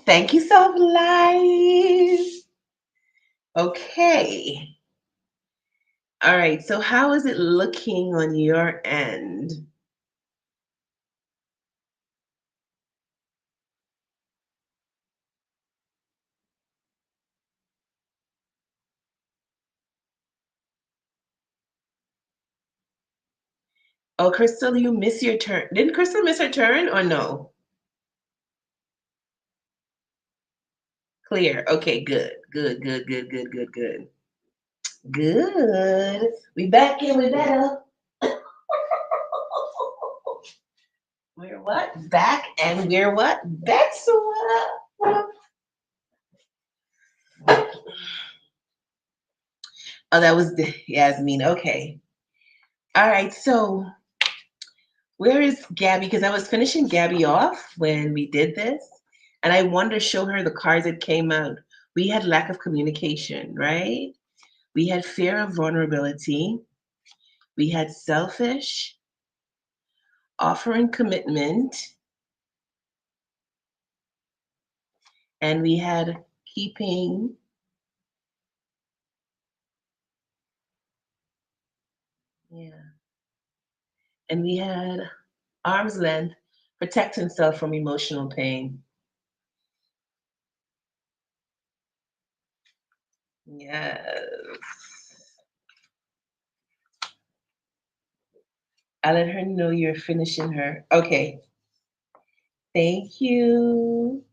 Thank you so much. Okay. All right. So how is it looking on your end? Oh, Crystal, you miss your turn. Didn't Crystal miss her turn or no? Clear. Okay, good. Good, good, good, good, good, good. Good. We back in, we better. We're what? Back and we're what? That's what. Oh, that was Yasmin. Okay. All right. So where is Gabby? Because I was finishing Gabby off when we did this, and I wanted to show her the cards that came out. We had lack of communication, right? We had fear of vulnerability. We had selfish, offering commitment, and we had keeping, yeah, and we had arm's length, protect himself from emotional pain. Yes. I let her know you're finishing her. Okay. Thank you.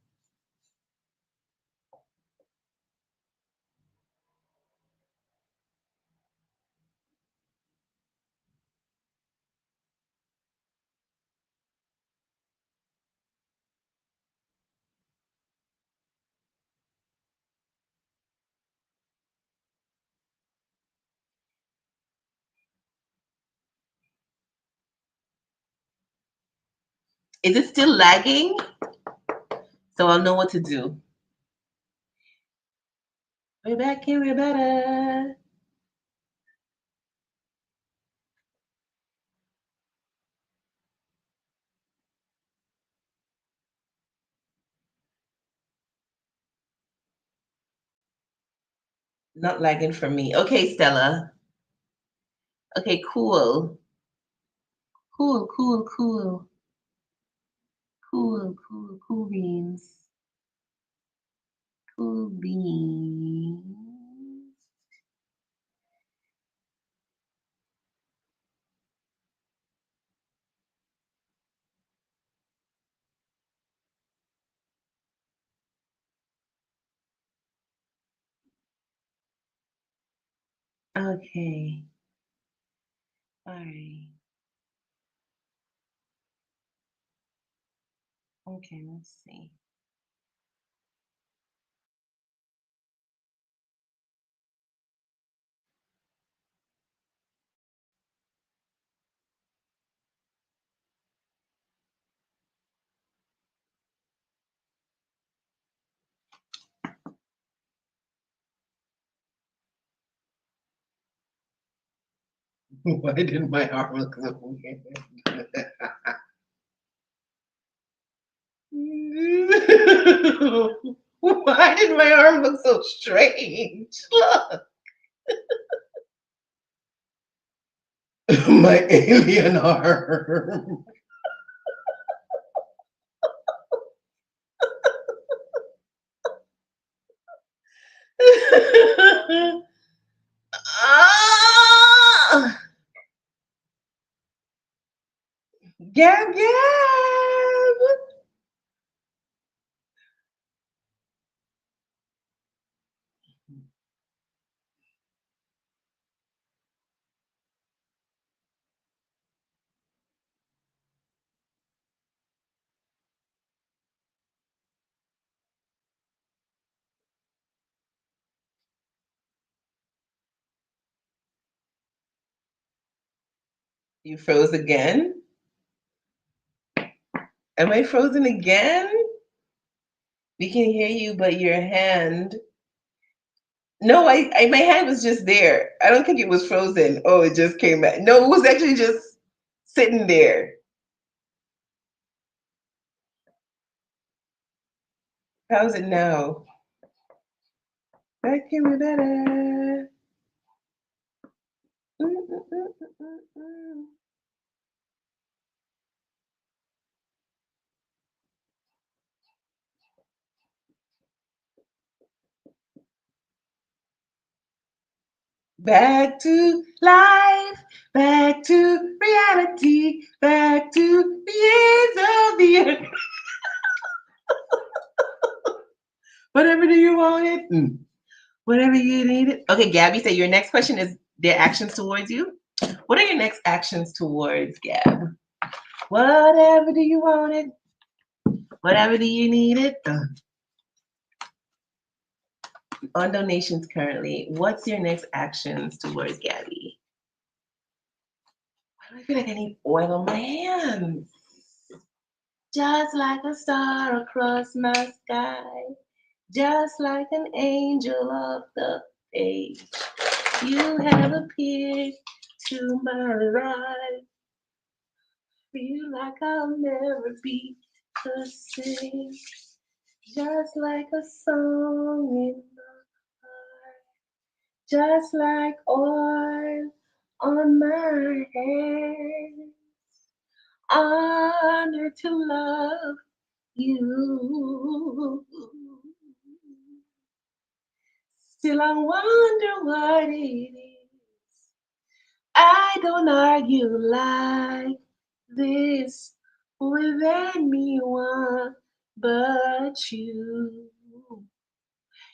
Is it still lagging? So I'll know what to do. We're back here, we're better. Not lagging for me. Okay, Stella. Okay, cool. Cool, cool, cool. Cool, cool, cool beans. Cool beans. Okay. All right. Okay, let's see. Why did my arm look so weird? Why did my arm look so strange? Look. My alien arm. Ah! Gab, Gab. You froze again? Am I frozen again? We can hear you, but your hand. No, I my hand was just there. I don't think it was frozen. Oh, it just came back. No, it was actually just sitting there. How's it now? Back in the better. Mm, mm, mm, mm, mm. Back to life, back to reality, back to the ends of the earth. Whatever do you want it? Whatever you need it. Okay, Gabby said your next question is their actions towards you. What are your next actions towards Gab? Whatever do you want it? Whatever do you need it? On donations currently, what's your next actions towards Gabby? Why do I feel like I need oil on my hands? Just like a star across my sky, just like an angel of the page, you have appeared to my life. Feel like I'll never be the same, just like a song in my heart, just like oil on my head. Honor to love you. Still, I wonder what it is. I don't argue like this with anyone but you.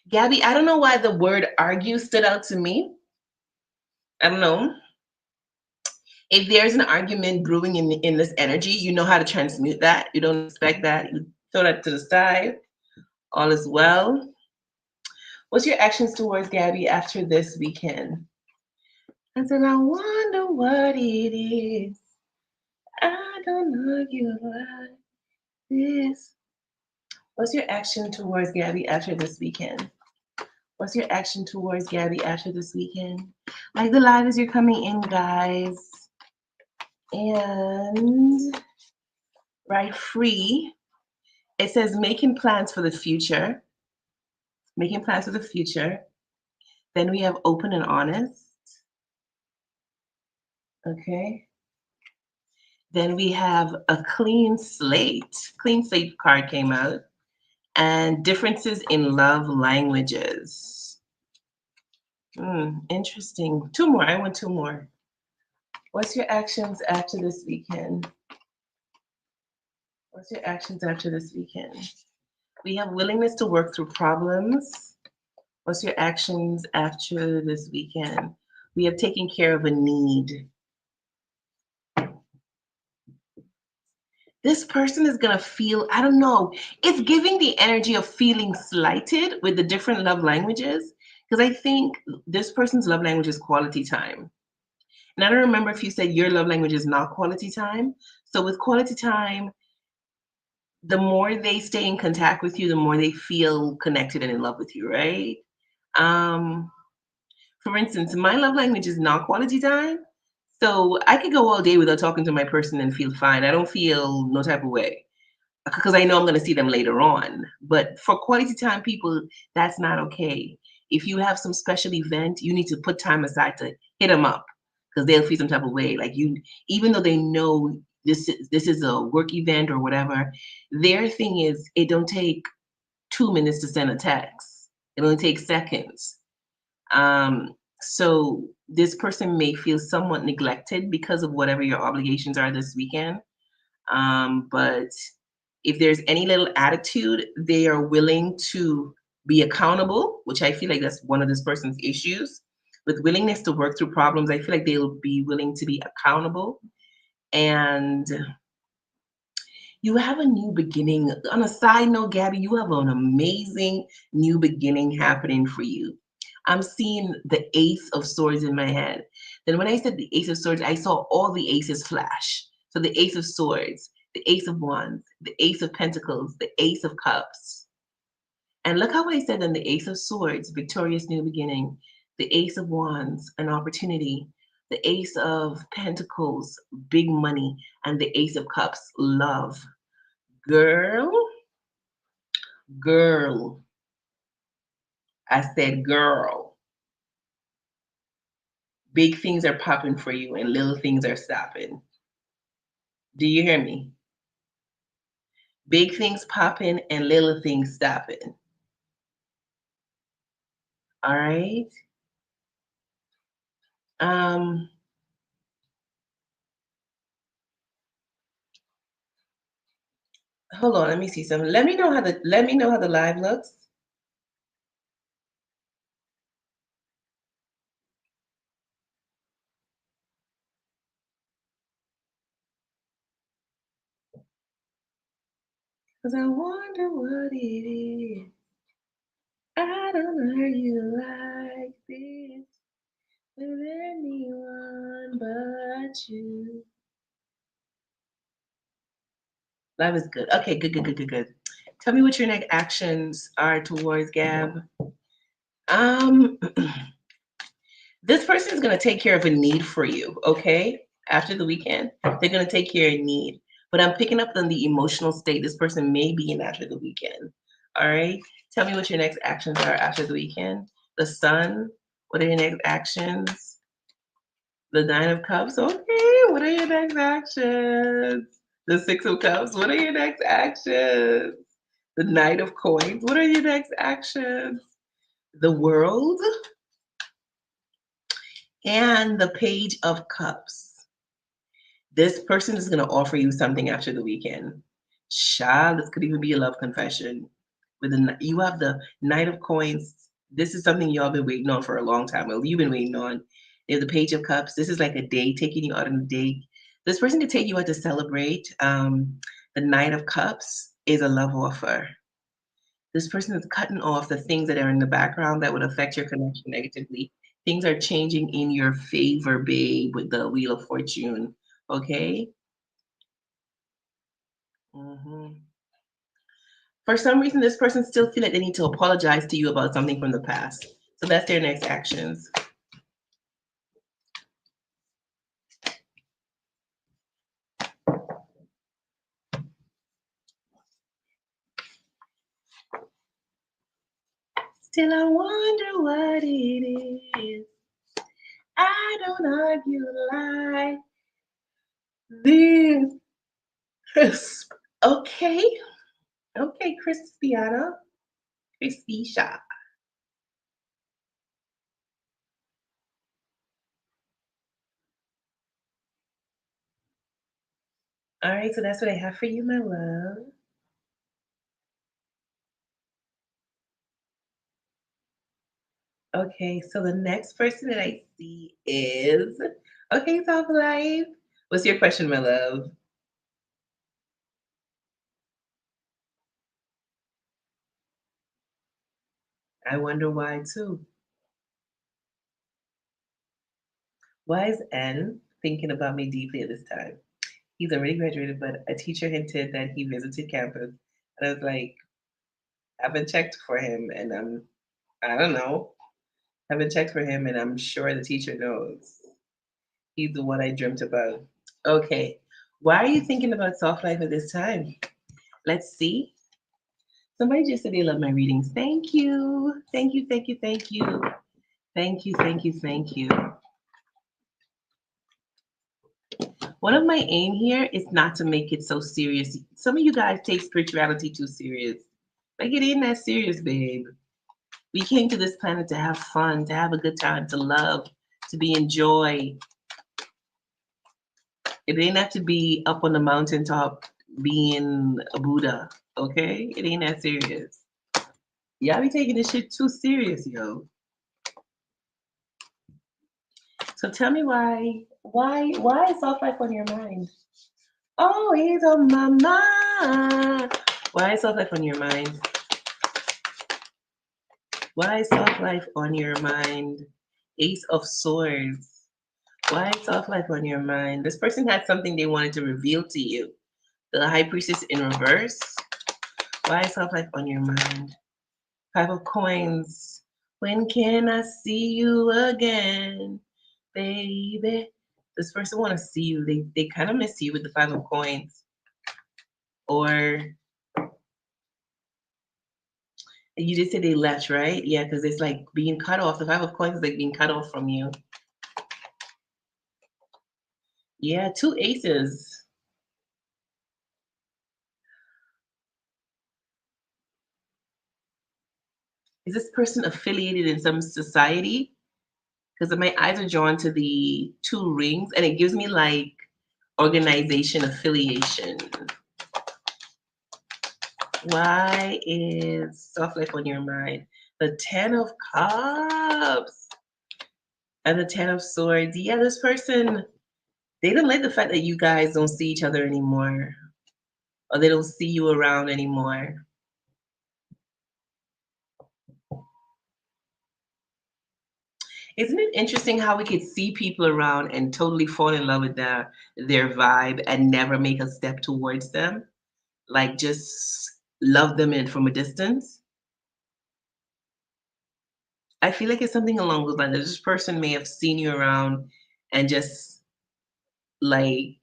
Gabby, I don't know why the word argue stood out to me. I don't know. If there's an argument brewing in this energy, you know how to transmute that. You don't expect that. You throw that to the side. All is well. What's your actions towards Gabby after this weekend? I said, I wonder what it is. I don't know you like this. What's your action towards Gabby after this weekend? What's your action towards Gabby after this weekend? Like the live as you're coming in, guys. And right free. It says making plans for the future. Making plans for the future. Then we have open and honest. Okay. Then we have a clean slate. Clean slate card came out. And differences in love languages. Interesting. Two more. I want two more. What's your actions after this weekend? What's your actions after this weekend? We have willingness to work through problems. What's your actions after this weekend? We have taken care of a need. This person is going to feel, I don't know, it's giving the energy of feeling slighted with the different love languages. Because I think this person's love language is quality time. And I don't remember if you said your love language is not quality time. So with quality time, the more they stay in contact with you, the more they feel connected and in love with you, right? Um, for instance, my love language is not quality time. So I could go all day without talking to my person and feel fine. I don't feel no type of way because I know I'm going to see them later on. But for quality time people, that's not okay. If you have some special event, you need to put time aside to hit them up because they'll feel some type of way. Like you, even though they know this is a work event or whatever, their thing is it don't take 2 minutes to send a text. It only takes seconds. So this person may feel somewhat neglected because of whatever your obligations are this weekend. But if there's any little attitude, they are willing to be accountable, which I feel like that's one of this person's issues. With willingness to work through problems, I feel like they'll be willing to be accountable. And you have a new beginning. On a side note, Gabby, you have an amazing new beginning happening for you. I'm seeing the Ace of Swords in my head. Then when I said the Ace of Swords, I saw all the aces flash. So the Ace of Swords, the Ace of Wands, the Ace of Pentacles, the Ace of Cups. And look how I said then the Ace of Swords, victorious new beginning, the Ace of Wands, an opportunity, the Ace of Pentacles, big money, and the Ace of Cups, love. Girl, girl. I said, girl, big things are popping for you and little things are stopping. Do you hear me? Big things popping and little things stopping. All right. Um, Hold on, let me see something. Let me know how the live looks. Cause I wonder what it is. I don't know you like this with anyone but you. Live is good. Okay, good, good, good, good, good. Tell me what your next actions are towards Gab. Um, this person is going to take care of a need for you, okay? After the weekend, they're going to take care of a need. But I'm picking up on the emotional state this person may be in after the weekend. All right? Tell me what your next actions are after the weekend. The sun, what are your next actions? The Nine of Cups, okay. What are your next actions? The Six of Cups, what are your next actions? The Knight of Coins, what are your next actions? The World, and the Page of Cups. This person is going to offer you something after the weekend. Child, this could even be a love confession. You have the Knight of Coins. This is something y'all been waiting on for a long time. Well, you've been waiting on. They have the Page of Cups. This is like a date, taking you out on a date. This person could take you out to celebrate. The Knight of Cups is a love offer. This person is cutting off the things that are in the background that would affect your connection negatively. Things are changing in your favor, babe, with the Wheel of Fortune. Okay? Hmm. For some reason, this person still feel like they need to apologize to you about something from the past. So that's their next actions. Still, I wonder what it is. I don't argue like this. Okay. Okay, Christiana. Christisha. All right, so that's what I have for you, my love. Okay, so the next person that I see is okay, Top Life. What's your question, my love? I wonder why too. Why is N thinking about me deeply at this time? He's already graduated, but a teacher hinted that he visited campus. And I was like, I haven't checked for him, and I don't know. I haven't checked for him, and I'm sure the teacher knows. He's the one I dreamt about. Okay. Why are you thinking about soft life at this time? Let's see. Somebody just said they love my readings. Thank you. Thank you. Thank you. Thank you. Thank you. Thank you. Thank you. One of my aim here is not to make it so serious. Some of you guys take spirituality too serious. Like it ain't that serious, babe. We came to this planet to have fun, to have a good time, to love, to be in joy. It ain't have to be up on the mountaintop being a Buddha. Okay? It ain't that serious. Y'all be taking this shit too serious, yo. So tell me why is soft life on your mind? Oh, he's on my mind. Why is soft life on your mind? Why soft life on your mind? Ace of Swords. Why soft life on your mind? This person had something they wanted to reveal to you. The High Priestess in reverse. Why soft life on your mind? Five of Coins. When can I see you again, baby? This person want to see you. They kind of miss you with the Five of Coins. Or you just said they left, right? Yeah, because it's like being cut off. The Five of Coins is like being cut off from you. Yeah, two aces. Is this person affiliated in some society? Because my eyes are drawn to the two rings and it gives me like organization affiliation. Why is soft life on your mind? The Ten of Cups and the Ten of Swords. Yeah, this person, they don't like the fact that you guys don't see each other anymore or they don't see you around anymore. Isn't it interesting how we could see people around and totally fall in love with their vibe and never make a step towards them? Like just love them in from a distance? I feel like it's something along those lines. This person may have seen you around and just like,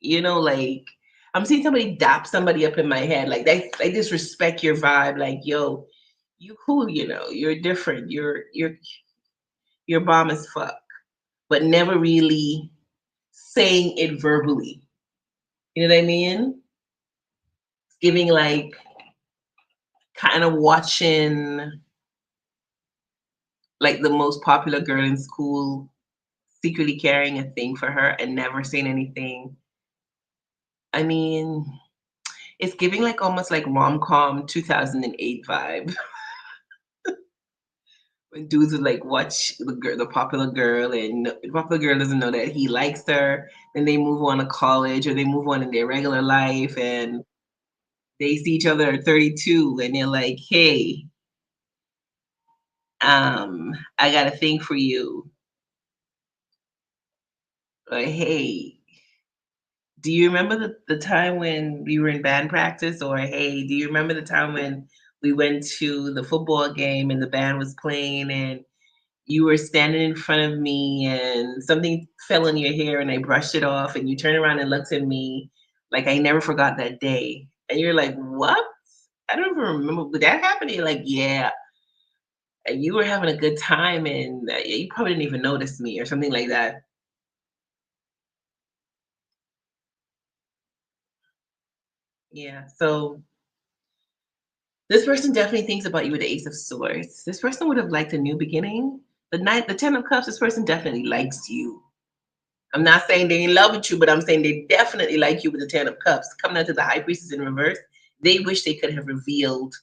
like I'm seeing somebody dap somebody up in my head. Like they disrespect your vibe. Like, yo, you cool, you're different. You're bomb as fuck. But never really saying it verbally. You know what I mean? Giving like kind of watching like the most popular girl in school secretly carrying a thing for her and never saying anything. I mean, it's giving like almost like rom-com 2008 vibe. When dudes would like watch the popular girl, and the popular girl doesn't know that he likes her. Then they move on to college, or they move on in their regular life, and they see each other at 32, and they're like, "Hey, I got a thing for you," or "Hey, do you remember the time when we were in band practice?" Or "Hey, do you remember the time when we went to the football game and the band was playing and you were standing in front of me and something fell in your hair and I brushed it off and you turned around and looked at me like I never forgot that day." And you're like, "What? I don't even remember. Did that happen?" And you're like, "Yeah. And you were having a good time and you probably didn't even notice me," or something like that. Yeah. So this person definitely thinks about you with the Ace of Swords. This person would have liked a new beginning. The Ten of Cups, this person definitely likes you. I'm not saying they're in love with you, but I'm saying they definitely like you with the Ten of Cups. Coming out to the High Priestess in reverse, they wish they could have revealed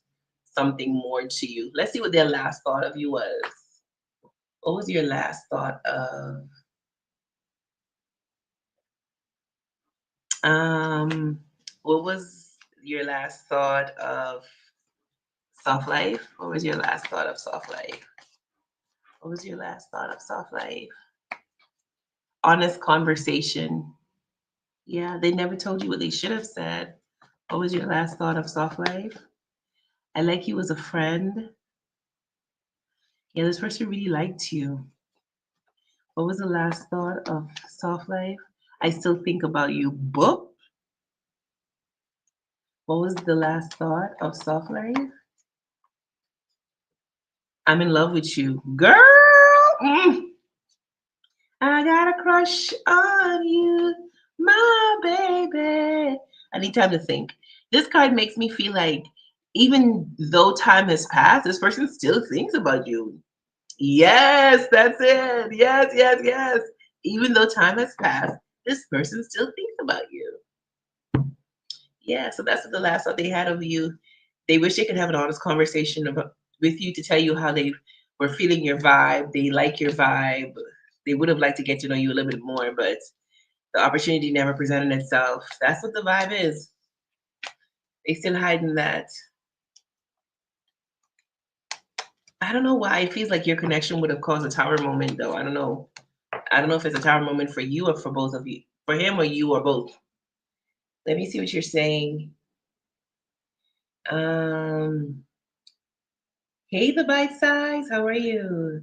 something more to you. Let's see what their last thought of you was. What was your last thought of um what was your last thought of soft life? What was your last thought of soft life? What was your last thought of soft life? Honest conversation. Yeah, they never told you what they should have said. What was your last thought of soft life? I like you as a friend. Yeah, this person really liked you. What was the last thought of soft life? I still think about you. Book. What was the last thought of soft life? I'm in love with you. Girl, I got a crush on you, my baby. I need time to think. This card makes me feel like even though time has passed, this person still thinks about you. Yes, that's it. Yes, yes, yes. Even though time has passed, this person still thinks about you. Yeah, so that's the last thought they had of you. They wish they could have an honest conversation about, with you to tell you how they were feeling your vibe. They like your vibe. They would have liked to get to know you a little bit more, but the opportunity never presented itself. That's what the vibe is. They still hiding that. I don't know why it feels like your connection would have caused a tower moment though. I don't know. I don't know if it's a tower moment for you or for both of you. For him or you or both. Let me see what you're saying. Um, hey, the bite size. How are you?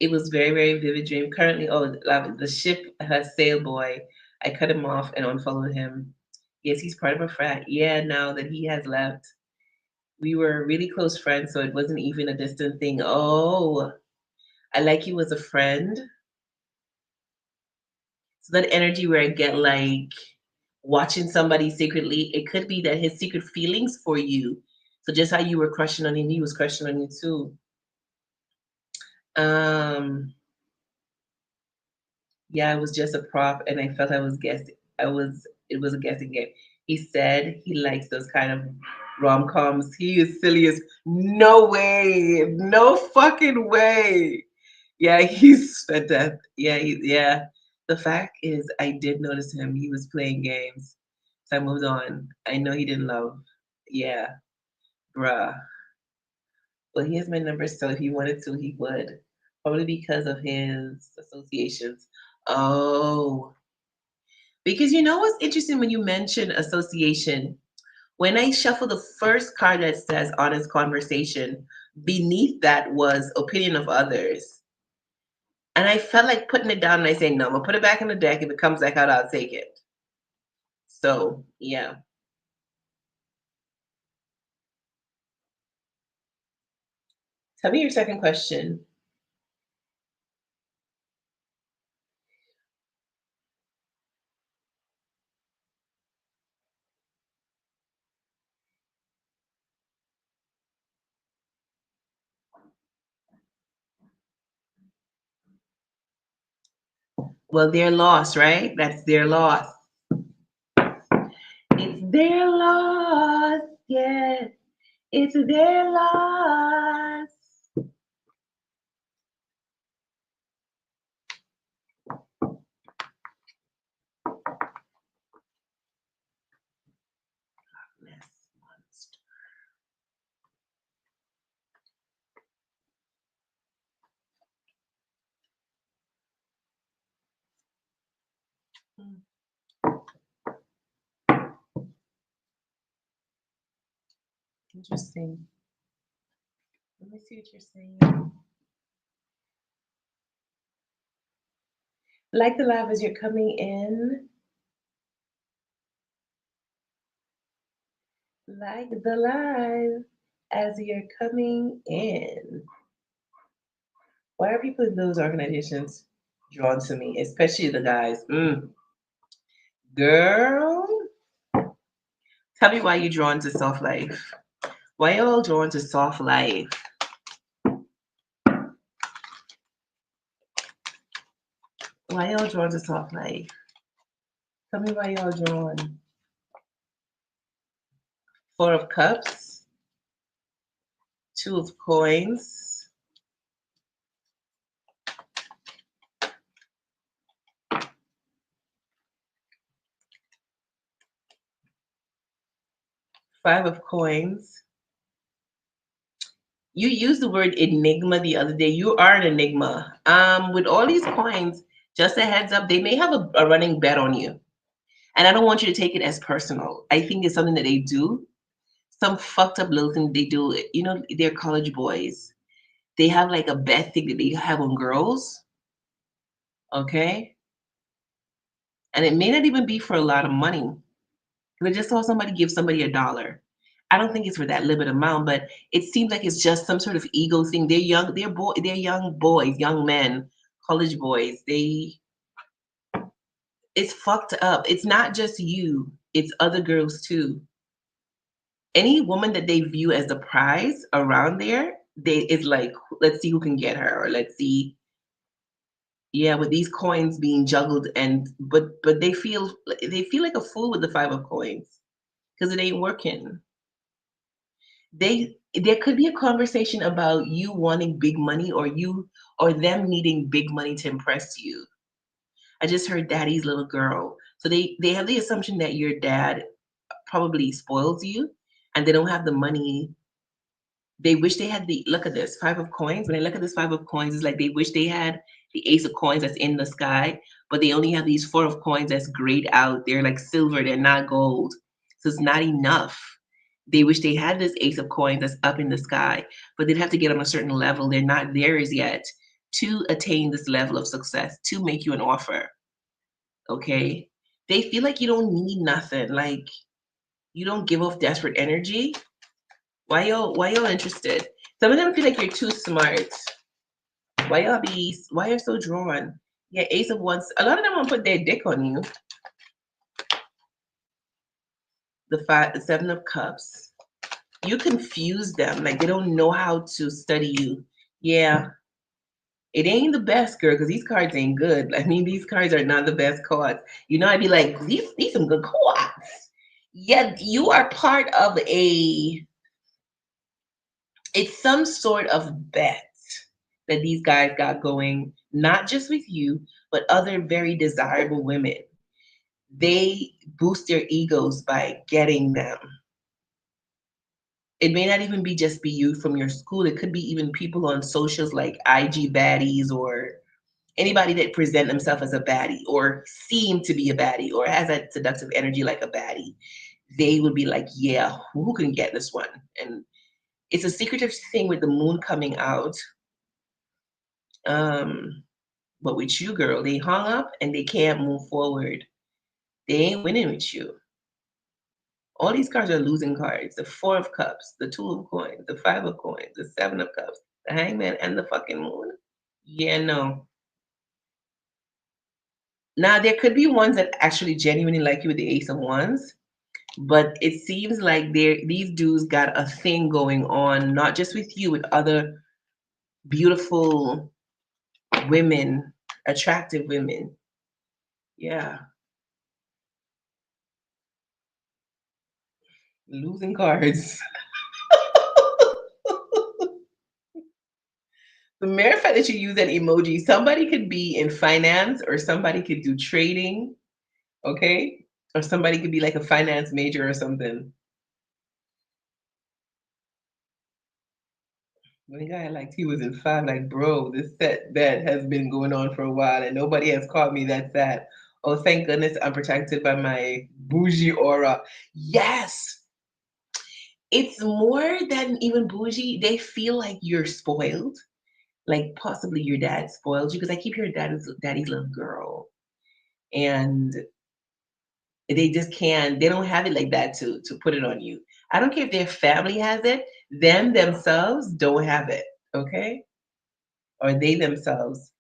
It was very, very vivid dream. Currently, oh, the ship has sailed boy. I cut him off and unfollowed him. Yes, he's part of a frat. Yeah, now that he has left. We were really close friends, so it wasn't even a distant thing. Oh, I like you as a friend. So that energy where I get like watching somebody secretly, it could be that his secret feelings for you. So just how you were crushing on him, he was crushing on you too. Um, yeah, it was just a prop, and I felt I was guessing. It was a guessing game. He said he likes those kind of rom coms. He is silly as no way, no fucking way. Yeah, he's spent that. Yeah, yeah. The fact is, I did notice him. He was playing games, so I moved on. I know he didn't love. Yeah, bruh. Well, he has my number, so if he wanted to, he would. Probably because of his associations. Oh, because you know what's interesting when you mention association? When I shuffle the first card that says honest conversation, beneath that was opinion of others. And I felt like putting it down and I say, no, I'm gonna put it back in the deck. If it comes back out, I'll take it. So yeah. Tell me your second question. Well, their loss, right? That's their loss. It's their loss. Yes. It's their loss. Hmm, interesting. Let me see what you're saying. Like the live as you're coming in. Like the live as you're coming in. Why are people in those organizations drawn to me, especially the guys? Girl, tell me why you drawn to soft life. Why y'all drawn to soft life? Why y'all drawn to soft life? Tell me why y'all drawn. Four of Cups, Two of Coins, Five of Coins. You used the word enigma the other day. You are an enigma. With all these coins, just a heads up, they may have a running bet on you. And I don't want you to take it as personal. I think it's something that they do. Some fucked up little thing they do. You know, they're college boys. They have like a bet thing that they have on girls. Okay. And it may not even be for a lot of money. I just saw somebody give somebody $1. I don't think it's for that limited amount, but it seems like it's just some sort of ego thing. They're young boys, young men, college boys. It's fucked up. It's not just you, it's other girls too. Any woman that they view as the prize around there, they it's like, let's see who can get her, or let's see, yeah, with these coins being juggled, and but they feel like a fool with the five of coins because it ain't working. There could be a conversation about you wanting big money, or you or them needing big money to impress you. I just heard daddy's little girl. So they have the assumption that your dad probably spoils you and they don't have the money They wish they had the look at this five of coins. When I look at this five of coins, it's like they wish they had the ace of coins that's in the sky, but they only have these four of coins that's grayed out. They're like silver, they're not gold. So it's not enough. They wish they had this ace of coins that's up in the sky, but they'd have to get on a certain level. They're not there as yet to attain this level of success to make you an offer. Okay. They feel like you don't need nothing. Like you don't give off desperate energy. Why y'all interested? Some of them feel like you're too smart. Why you're so drawn? Yeah, ace of wands. A lot of them want to put their dick on you. The seven of cups. You confuse them. Like they don't know how to study you. Yeah. It ain't the best, girl, because these cards ain't good. I mean, these cards are not the best cards. You know, I'd be like, these some good cards. Yet you are part of it's some sort of bet that these guys got going, not just with you, but other very desirable women. They boost their egos by getting them. It may not even be just be you from your school. It could be even people on socials like IG baddies or anybody that present themselves as a baddie or seem to be a baddie or has that seductive energy like a baddie. They would be like, yeah, who can get this one? And it's a secretive thing with the moon coming out. Um, but with you, girl, they hung up and they can't move forward. They ain't winning with you. All these cards are losing cards. The four of cups, the two of coins, the five of coins, the seven of cups, the hangman, and the fucking moon. Yeah, no. Now there could be ones that actually genuinely like you with the ace of wands, but it seems like these dudes got a thing going on, not just with you, with other beautiful women, attractive women. Yeah, losing cards. The mere fact that you use that emoji, somebody could be in finance or somebody could do trading, okay? Or somebody could be like a finance major or something. The guy like he was in five, like, bro, this set bet has been going on for a while and nobody has caught me that sad. Oh, thank goodness I'm protected by my bougie aura. Yes, it's more than even bougie. They feel like you're spoiled. Like possibly your dad spoiled you because I keep hearing daddy's little girl. And they just can't, they don't have it like that to put it on you. I don't care if their family has it, them themselves don't have it. Okay? Or they themselves.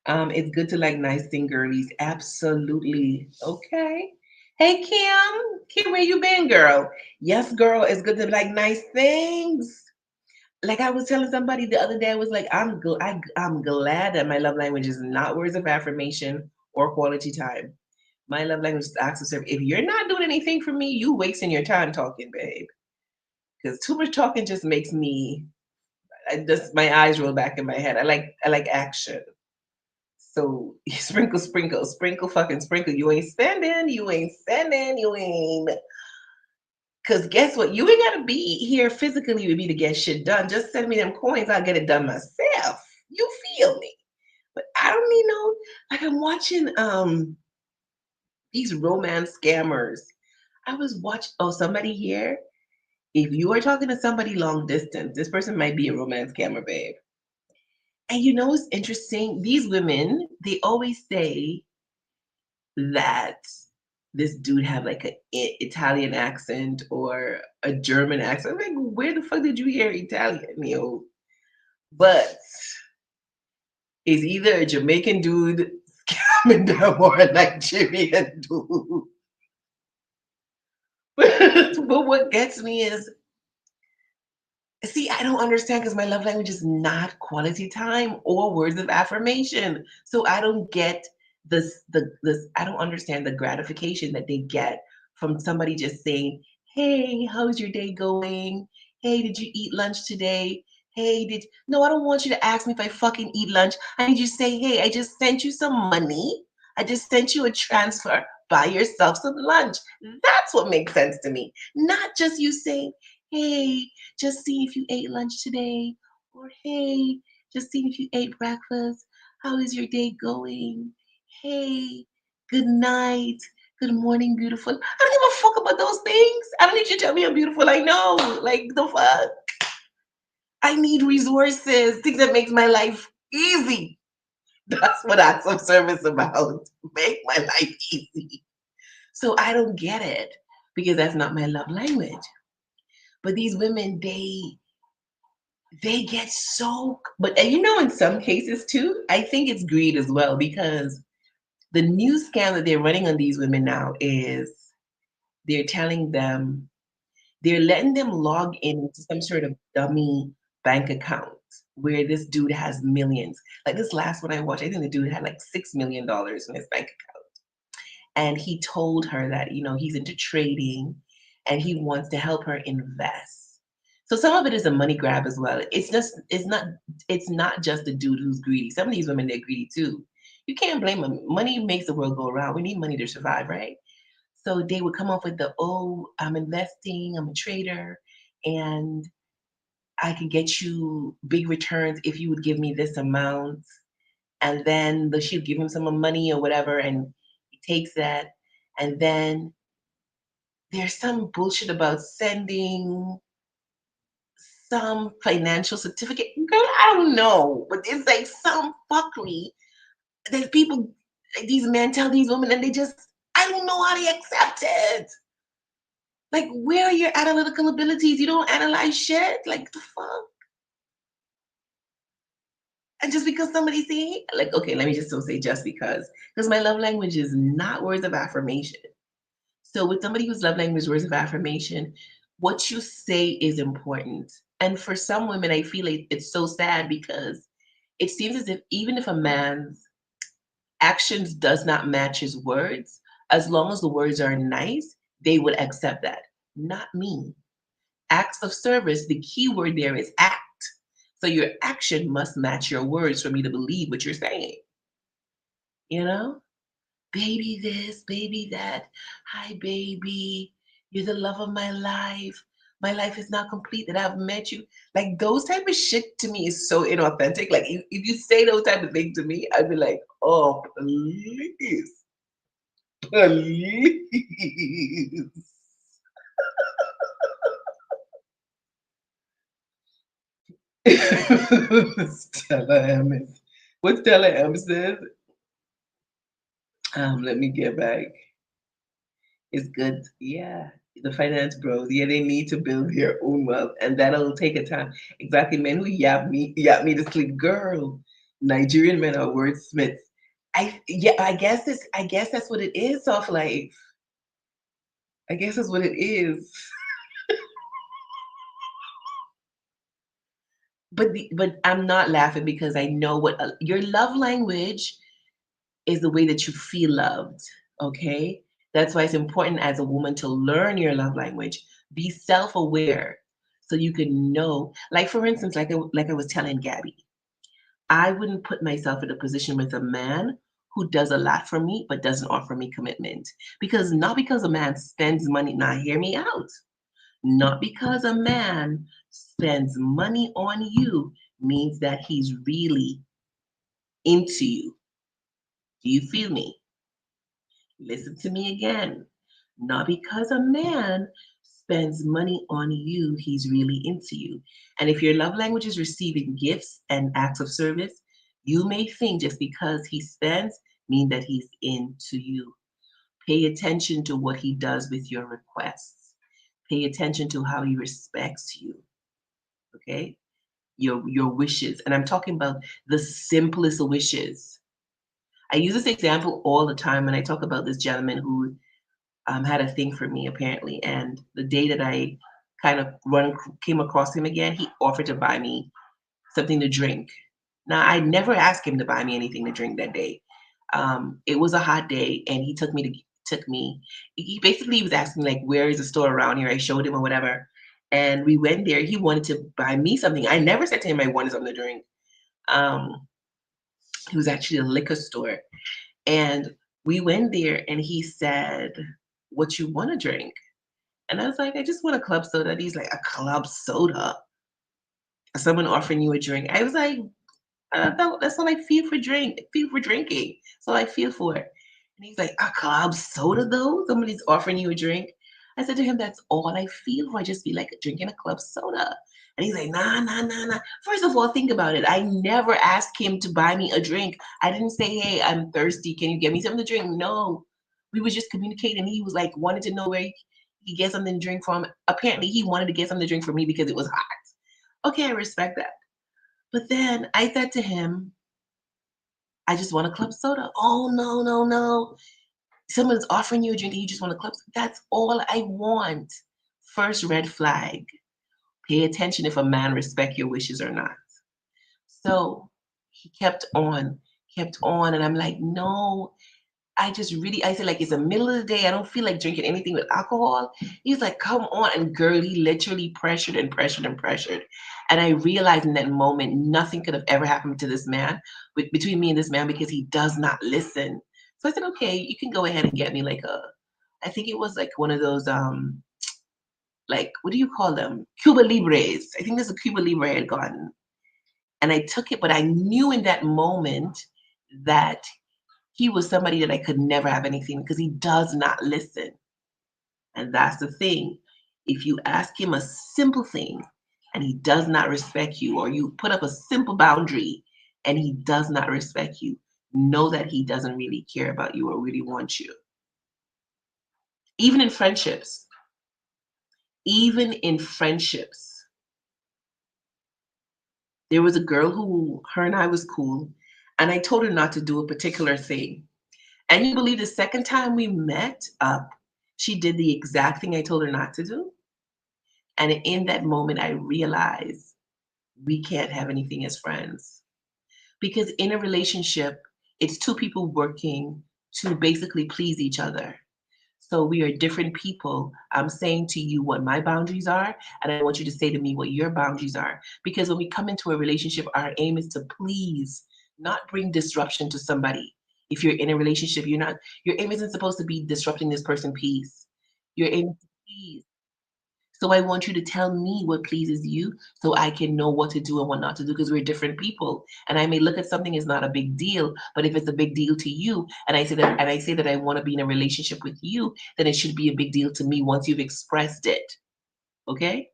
It's good to like nice thing girlies. Absolutely. Okay. Hey Kim. Kim, where you been, girl? Yes, girl, it's good to like nice things. Like I was telling somebody the other day, I was like, I'm glad that my love language is not words of affirmation or quality time. My love language is acts of service. If you're not doing anything for me, you wasting your time talking, babe. Because too much talking just makes me, I just my eyes roll back in my head. I like action. So sprinkle, sprinkle, sprinkle, fucking sprinkle. You ain't spending. You ain't spending. You ain't. Cause guess what? You ain't gotta be here physically with me to get shit done. Just send me them coins. I'll get it done myself. You feel me? But I don't need no. Like I'm watching these romance scammers. I was watching. Oh, somebody here. If you are talking to somebody long distance, this person might be a romance scammer, babe. And you know what's interesting? These women, they always say that this dude have like a Italian accent or a German accent. I'm like, where the fuck did you hear Italian, yo? But it's either a Jamaican dude scamming them or a Nigerian dude. But what gets me is, see, I don't understand because my love language is not quality time or words of affirmation. So I don't get this I don't understand the gratification that they get from somebody just saying, "Hey, how's your day going? Hey, did you eat lunch today? Hey, did No, I don't want you to ask me if I fucking eat lunch. I need you to say, "Hey, I just sent you some money. I just sent you a transfer." buy yourself some lunch. That's what makes sense to me. Not just you saying, hey, just see if you ate lunch today, or hey, just see if you ate breakfast. How is your day going? Hey, good night. Good morning, beautiful. I don't give a fuck about those things. I don't need you to tell me I'm beautiful. I know. Like the fuck. I need resources, things that makes my life easy. That's what acts of service about. Make my life easy. So I don't get it because that's not my love language. But these women, they get so, but and you know, in some cases too, I think it's greed as well because the new scam that they're running on these women now is they're telling them they're letting them log into some sort of dummy bank account where this dude has millions. Like this last one I watched, I think the dude had like $6 million in his bank account. And he told her that, he's into trading and he wants to help her invest. So some of it is a money grab as well. It's not just the dude who's greedy. Some of these women they're greedy too. You can't blame them. Money makes the world go around. We need money to survive, right? So they would come up with I'm investing, I'm a trader, and I can get you big returns if you would give me this amount. And then she'll give him some money or whatever, and he takes that. And then there's some bullshit about sending some financial certificate. Girl, I don't know. But it's like some fuckery that people, these men tell these women, and I don't know how they accept it. Like, where are your analytical abilities? You don't analyze shit. Like, the fuck? And just because somebody say, like, okay, let me just say just because my love language is not words of affirmation. So with somebody whose love language is words of affirmation, what you say is important. And for some women, I feel like it's so sad because it seems as if even if a man's actions does not match his words, as long as the words are nice, they would accept that. Not me. Acts of service, the key word there is act. So your action must match your words for me to believe what you're saying. You know? Baby this, baby that. Hi, baby. You're the love of my life. My life is not complete that I've met you. Like those type of shit to me is so inauthentic. Like if you say those type of things to me, I'd be like, oh, please, please. Stella M. What Stella M says, let me get back. It's good. Yeah. The finance bros, yeah, they need to build their own wealth, and that'll take a time. Exactly, men who yap me to sleep. Girl, Nigerian men are wordsmiths. I guess that's what it is, soft life. I guess that's what it is. But I'm not laughing because I know what your love language is the way that you feel loved. Okay. That's why it's important as a woman to learn your love language. Be self aware so you can know. Like, for instance, like I was telling Gabby, I wouldn't put myself in a position with a man who does a lot for me but doesn't offer me commitment. Because not because a man spends money, now hear me out. Not because a man spends money on you means that he's really into you. Do you feel me? Listen to me again. Not because a man spends money on you, he's really into you. And if your love language is receiving gifts and acts of service, you may think just because he spends mean that he's into you. Pay attention to what he does with your requests. Pay attention to how he respects you. Okay? Your wishes. And I'm talking about the simplest wishes. I use this example all the time when I talk about this gentleman who had a thing for me apparently. And the day that I kind of came across him again, he offered to buy me something to drink. Now I never asked him to buy me anything to drink that day. It was a hot day, and he took me. He basically was asking like, "Where is a store around here?" I showed him or whatever, and we went there. He wanted to buy me something. I never said to him I wanted something to drink. Um, it was actually a liquor store, and We went there and he said, "What you want to drink?" And I was like, "I just want a club soda." And he's like, "A club soda? Someone offering you a drink?" I was like, that's what I feel for feel for drinking. So I feel for it." And he's like, "A club soda though? Somebody's offering you a drink?" I said to him, "That's all I feel for. I just feel like drinking a club soda." And he's like, "Nah, nah, nah, nah." First of all, think about it. I never asked him to buy me a drink. I didn't say, "Hey, I'm thirsty. Can you get me something to drink?" No. We was just communicating. He was like wanted to know where he could get something to drink from. Apparently he wanted to get something to drink for me because it was hot. Okay, I respect that. But then I said to him, "I just want a club soda." "Oh, no, no, no. Someone's offering you a drink and you just want a club soda." That's all I want. First red flag. Pay attention if a man respect your wishes or not. So he kept on, and I'm like, "No, I said, like, it's the middle of the day. I don't feel like drinking anything with alcohol." He's like, "Come on." And girl, he literally pressured and pressured and pressured. And I realized in that moment, nothing could have ever happened to this man between me and this man because he does not listen. So I said, "Okay, you can go ahead and get me like I think it was like one of those, like, what do you call them? Cuba Libres. I think there's a Cuba Libre I had gotten. And I took it, but I knew in that moment that he was somebody that I could never have anything because he does not listen. And that's the thing. If you ask him a simple thing and he does not respect you, or you put up a simple boundary and he does not respect you, know that he doesn't really care about you or really want you. Even in friendships, even in friendships, there was a girl who, her and I was cool, and I told her not to do a particular thing. And you believe the second time we met up, she did the exact thing I told her not to do? And in that moment, I realized we can't have anything as friends. Because in a relationship, it's two people working to basically please each other. So we are different people. I'm saying to you what my boundaries are, and I want you to say to me what your boundaries are. Because when we come into a relationship, our aim is to please, not bring disruption to somebody. If you're in a relationship, your aim isn't supposed to be disrupting this person's peace. Your aim is to please. So I want you to tell me what pleases you so I can know what to do and what not to do because we're different people. And I may look at something as not a big deal, but if it's a big deal to you and I say that I want to be in a relationship with you, then it should be a big deal to me once you've expressed it. Okay?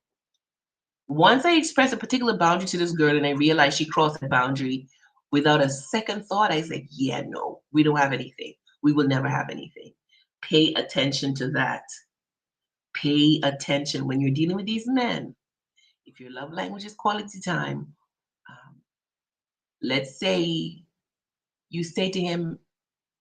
Once I express a particular boundary to this girl and I realize she crossed the boundary without a second thought, I say, "Yeah, no, we don't have anything. We will never have anything." Pay attention to that. Pay attention when you're dealing with these men. If your love language is quality time, um, let's say you say to him,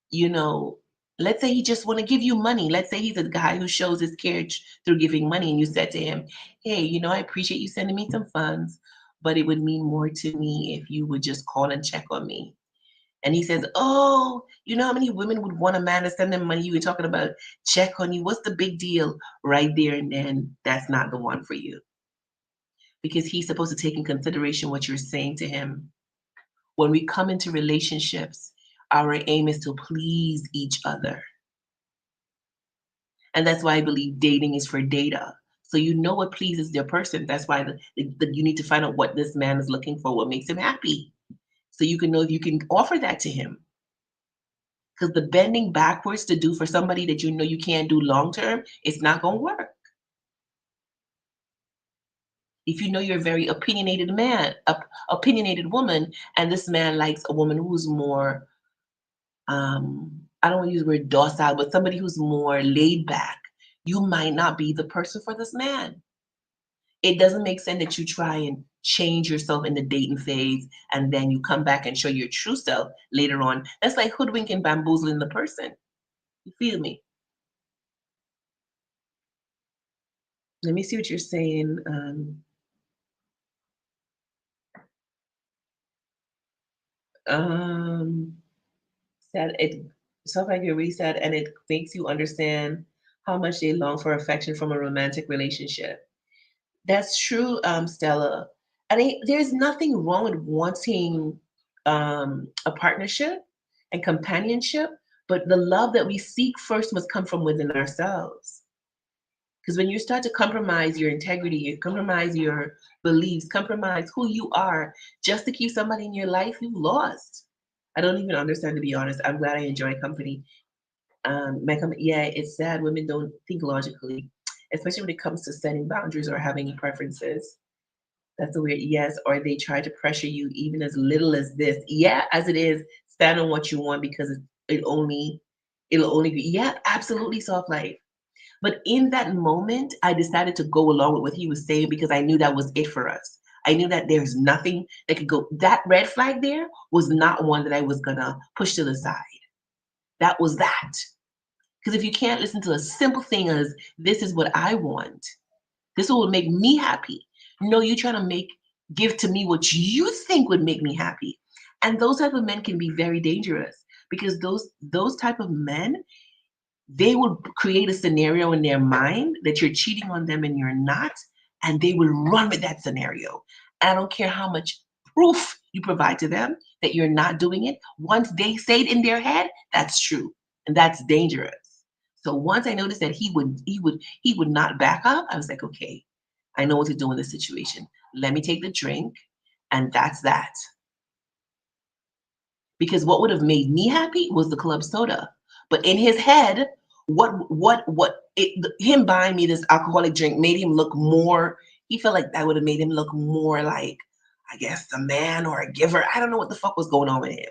you know, let's say he just want to give you money. Let's say he's a guy who shows his care through giving money, and you said to him, "Hey, I appreciate you sending me some funds, but it would mean more to me if you would just call and check on me." And he says, "Oh, you know how many women would want a man to send them money? You were talking about check on you. What's the big deal?" Right there and then, that's not the one for you because he's supposed to take in consideration what you're saying to him. When we come into relationships, our aim is to please each other. And that's why I believe dating is for data. So you know what pleases their person. That's why you need to find out what this man is looking for, what makes him happy. So you can know if you can offer that to him. Because the bending backwards to do for somebody that you know you can't do long term, it's not going to work. If you know you're a very opinionated man, opinionated woman, and this man likes a woman who's more I don't want to use the word docile, but somebody who's more laid back, you might not be the person for this man. It doesn't make sense that you try and change yourself in the dating phase and then you come back and show your true self later on. That's like hoodwinking, bamboozling the person. You feel me? Let me see what you're saying. Um, said it stuff like you reset and it makes you understand how much they long for affection from a romantic relationship. That's true, Stella. There's nothing wrong with wanting a partnership and companionship, But the love that we seek first must come from within ourselves. Because when you start to compromise your integrity, you compromise your beliefs, compromise who you are just to keep somebody in your life, you've lost. I don't even understand, to be honest. I'm glad I enjoy company. Yeah, it's sad women don't think logically, especially when it comes to setting boundaries or having preferences. That's a weird yes. Or they try to pressure you even as little as this. Yeah, as it is, stand on what you want because it only it'll only be yeah, absolutely soft life. But in that moment, I decided to go along with what he was saying because I knew that was it for us. I knew that there's nothing that could go. That red flag there was not one that I was gonna push to the side. That was that. Because if you can't listen to a simple thing as this is what I want, this will make me happy. No, you're trying to give to me what you think would make me happy. And those type of men can be very dangerous because those type of men, they would create a scenario in their mind that you're cheating on them and you're not, and they will run with that scenario. I don't care how much proof you provide to them that you're not doing it. Once they say it in their head, that's true, and that's dangerous. So once I noticed that he would not back up, I was like, okay, I know what to do in this situation. Let me take the drink, and that's that. Because what would have made me happy was the club soda. But in his head, him buying me this alcoholic drink made him look more. He felt like that would have made him look more like, I guess, a man or a giver. I don't know what the fuck was going on with him.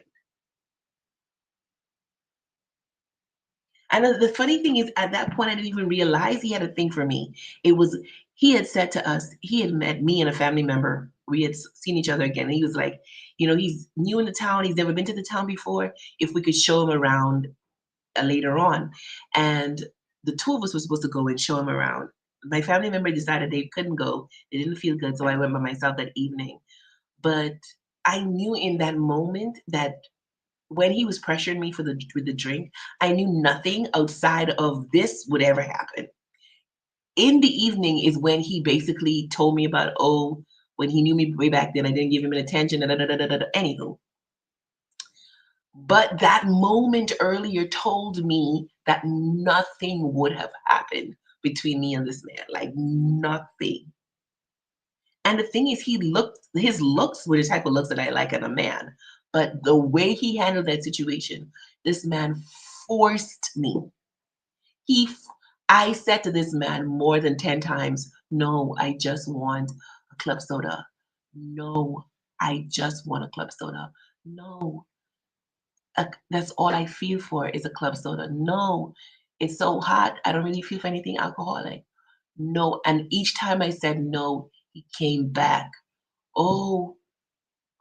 And the funny thing is, at that point, I didn't even realize he had a thing for me. It was he had said to us, he had met me and a family member. We had seen each other again. And he was like, he's new in the town. He's never been to the town before. If we could show him around later on. And the two of us were supposed to go and show him around. My family member decided they couldn't go. They didn't feel good, so I went by myself that evening. But I knew in that moment that when he was pressuring me with the drink, I knew nothing outside of this would ever happen. In the evening is when he basically told me about, oh, when he knew me way back then, I didn't give him an attention. Da, da, da, da, da, da. Anywho, but that moment earlier told me that nothing would have happened between me and this man, like nothing. And the thing is, his looks were the type of looks that I like in a man. But the way he handled that situation, this man forced me. He, I said to this man more than 10 times, no, I just want a club soda. No, I just want a club soda. No, that's all I feel for is a club soda. No, it's so hot. I don't really feel for anything alcoholic. No. And each time I said no, he came back. Oh,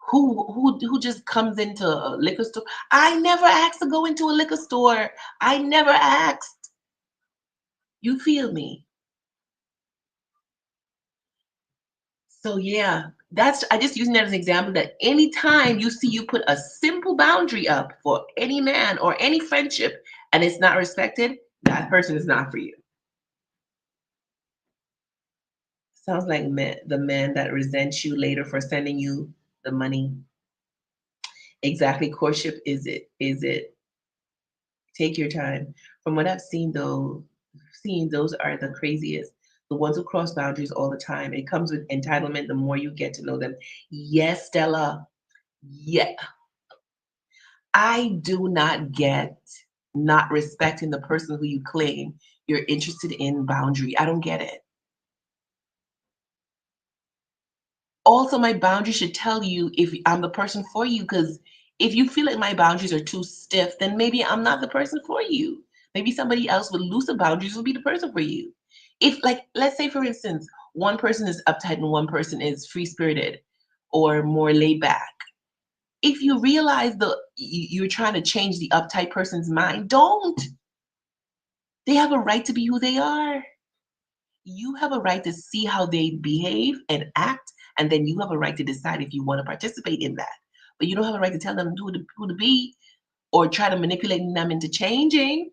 who just comes into a liquor store? I never asked to go into a liquor store. I never asked. You feel me? So yeah, that's I just using that as an example that anytime you put a simple boundary up for any man or any friendship and it's not respected, that person is not for you. Sounds like the man that resents you later for sending you the money. Exactly. Courtship is it? Is it? Take your time. From what I've seen, though, seen those are the craziest. The ones who cross boundaries all the time. It comes with entitlement. The more you get to know them. Yes, Stella. Yeah, I do not get not respecting the person who you claim you're interested in boundary. I don't get it. Also, my boundaries should tell you if I'm the person for you. Because if you feel like my boundaries are too stiff, then maybe I'm not the person for you. Maybe somebody else with looser boundaries will be the person for you. If, like, let's say, for instance, one person is uptight and one person is free spirited or more laid back. If you realize you're trying to change the uptight person's mind, don't. They have a right to be who they are. You have a right to see how they behave and act, and then you have a right to decide if you want to participate in that. But you don't have a right to tell them who to be or try to manipulate them into changing.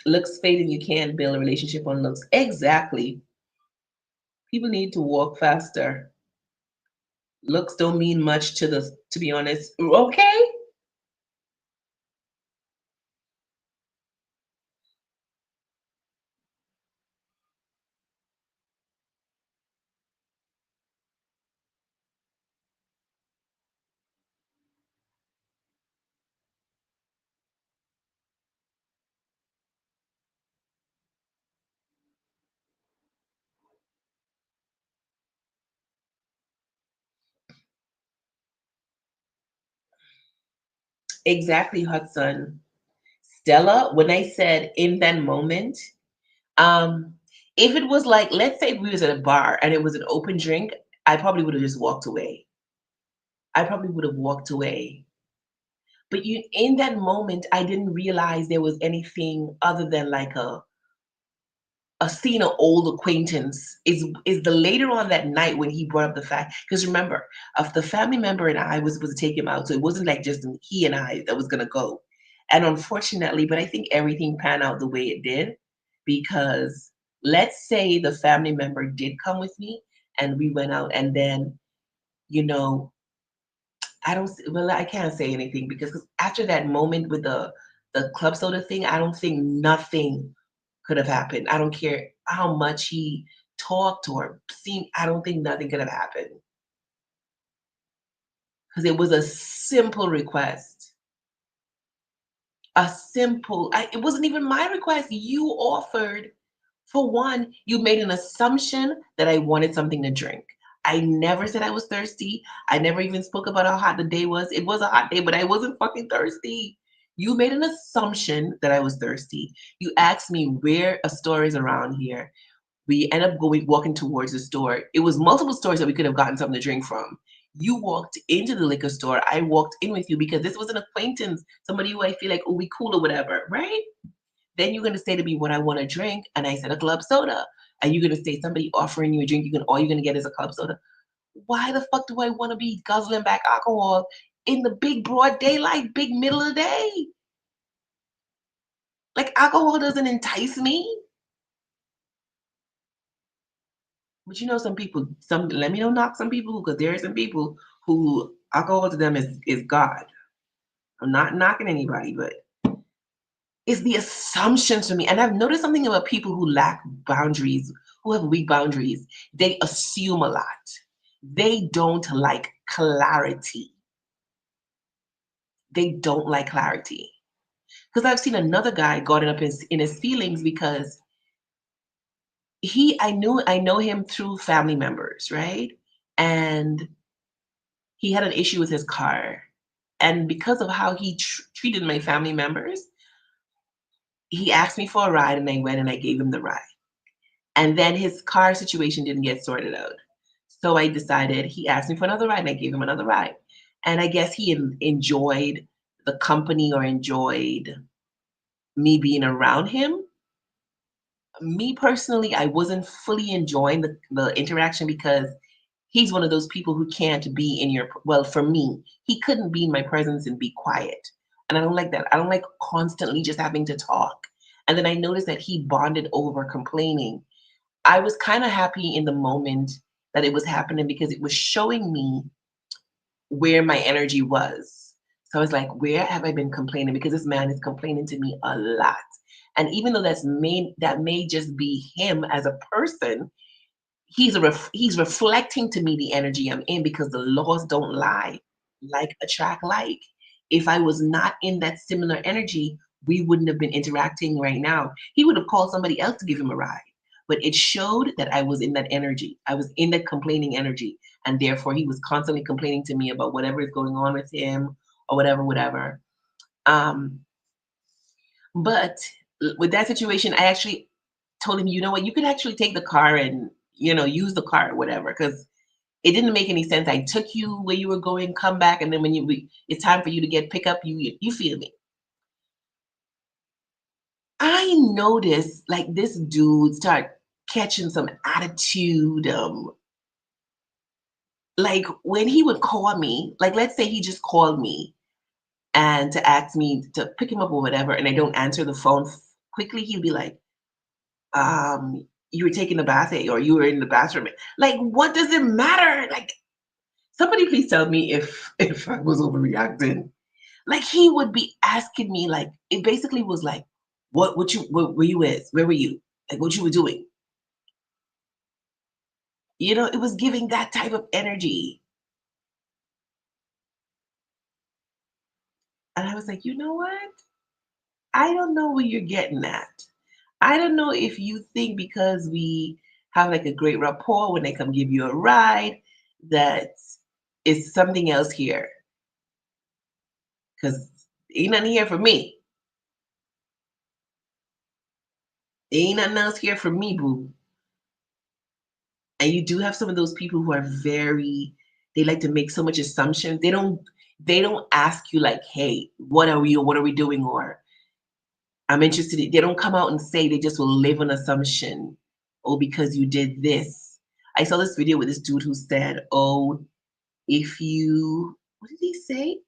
Looks fade and you can't build a relationship on looks. Exactly. People need to walk faster. Looks don't mean much to be honest. Okay. Exactly, Hudson. Stella, when I said in that moment, um, if it was like, let's say we was at a bar and it was an open drink, I probably would have just walked away. I probably would have walked away. But you, in that moment, I didn't realize there was anything other than like seeing an old acquaintance is the later on that night when he brought up the fact, because remember, if the family member and I was supposed to take him out, so it wasn't like just he and I that was gonna go. And unfortunately, but I think everything panned out the way it did, because let's say the family member did come with me and we went out, and then, you know, well, I can't say anything because after that moment with the club soda thing, I don't think nothing could have happened. I don't care how much he talked or seemed, I don't think nothing could have happened because it was a simple request. A simple, it wasn't even my request. You offered. For one, you made an assumption that I wanted something to drink. I never said I was thirsty. I never even spoke about how hot the day was. It was a hot day, but I wasn't fucking thirsty. You made an assumption that I was thirsty. You asked me where a store is around here. We end up going walking towards the store. It was multiple stores that we could have gotten something to drink from. You walked into the liquor store. I walked in with you because this was an acquaintance, somebody who I feel like, oh, we cool or whatever, right? Then you're gonna say to me what I want to drink, and I said a club soda. And you're gonna say somebody offering you a drink, all you're gonna get is a club soda. Why the fuck do I want to be guzzling back alcohol in the big broad daylight, big middle of the day? Like alcohol doesn't entice me. But you know, some people, some let me know knock some people because there are some people who alcohol to them is God. I'm not knocking anybody, but it's the assumption to me. And I've noticed something about people who lack boundaries, who have weak boundaries. They assume a lot. They don't like clarity. They don't like clarity. Because I've seen another guy got up in his feelings because I know him through family members, right? And he had an issue with his car. And because of how he treated my family members, he asked me for a ride and I went and I gave him the ride. And then his car situation didn't get sorted out. So I decided, he asked me for another ride and I gave him another ride. And I guess he enjoyed the company or enjoyed me being around him. Me personally, I wasn't fully enjoying the interaction because he's one of those people who can't be in your, well, for me, he couldn't be in my presence and be quiet. And I don't like that. I don't like constantly just having to talk. And then I noticed that he bonded over complaining. I was kind of happy in the moment that it was happening because it was showing me where my energy was. So I was like, where have I been complaining? Because this man is complaining to me a lot. And even though that may just be him as a person, he's reflecting to me the energy I'm in because the laws don't lie. Like attract like. If I was not in that similar energy, we wouldn't have been interacting right now. He would have called somebody else to give him a ride. But it showed that I was in that energy. I was in that complaining energy. And therefore he was constantly complaining to me about whatever is going on with him or whatever, whatever. Um, but with that situation, I actually told him, you know what, you could actually take the car and, use the car or whatever, because it didn't make any sense. I took you where you were going, come back, and then when it's time for you to get pick up, you feel me. I noticed like this dude start catching some attitude. Like when he would call me, like let's say he just called me and to ask me to pick him up or whatever, and I don't answer the phone quickly, he'd be like, you were taking a bath, or you were in the bathroom. Like, what does it matter? Like, Somebody please tell me if I was overreacting. Like he would be asking me, like it basically was like, what were you with? Where were you? Like what you were doing? You know, it was giving that type of energy. And I was like, you know what? I don't know what you're getting at. I don't know if you think because we have like a great rapport when they come give you a ride that it's something else here. Because ain't nothing here for me. Ain't nothing else here for me, boo. And you do have some of those people who are very, they like to make so much assumptions. They don't ask you like, hey, what are we or what are we doing? Or I'm interested in, they don't come out and say, they just will live on assumption. Oh, because you did this. I saw this video with this dude who said, oh, if you, what did he say?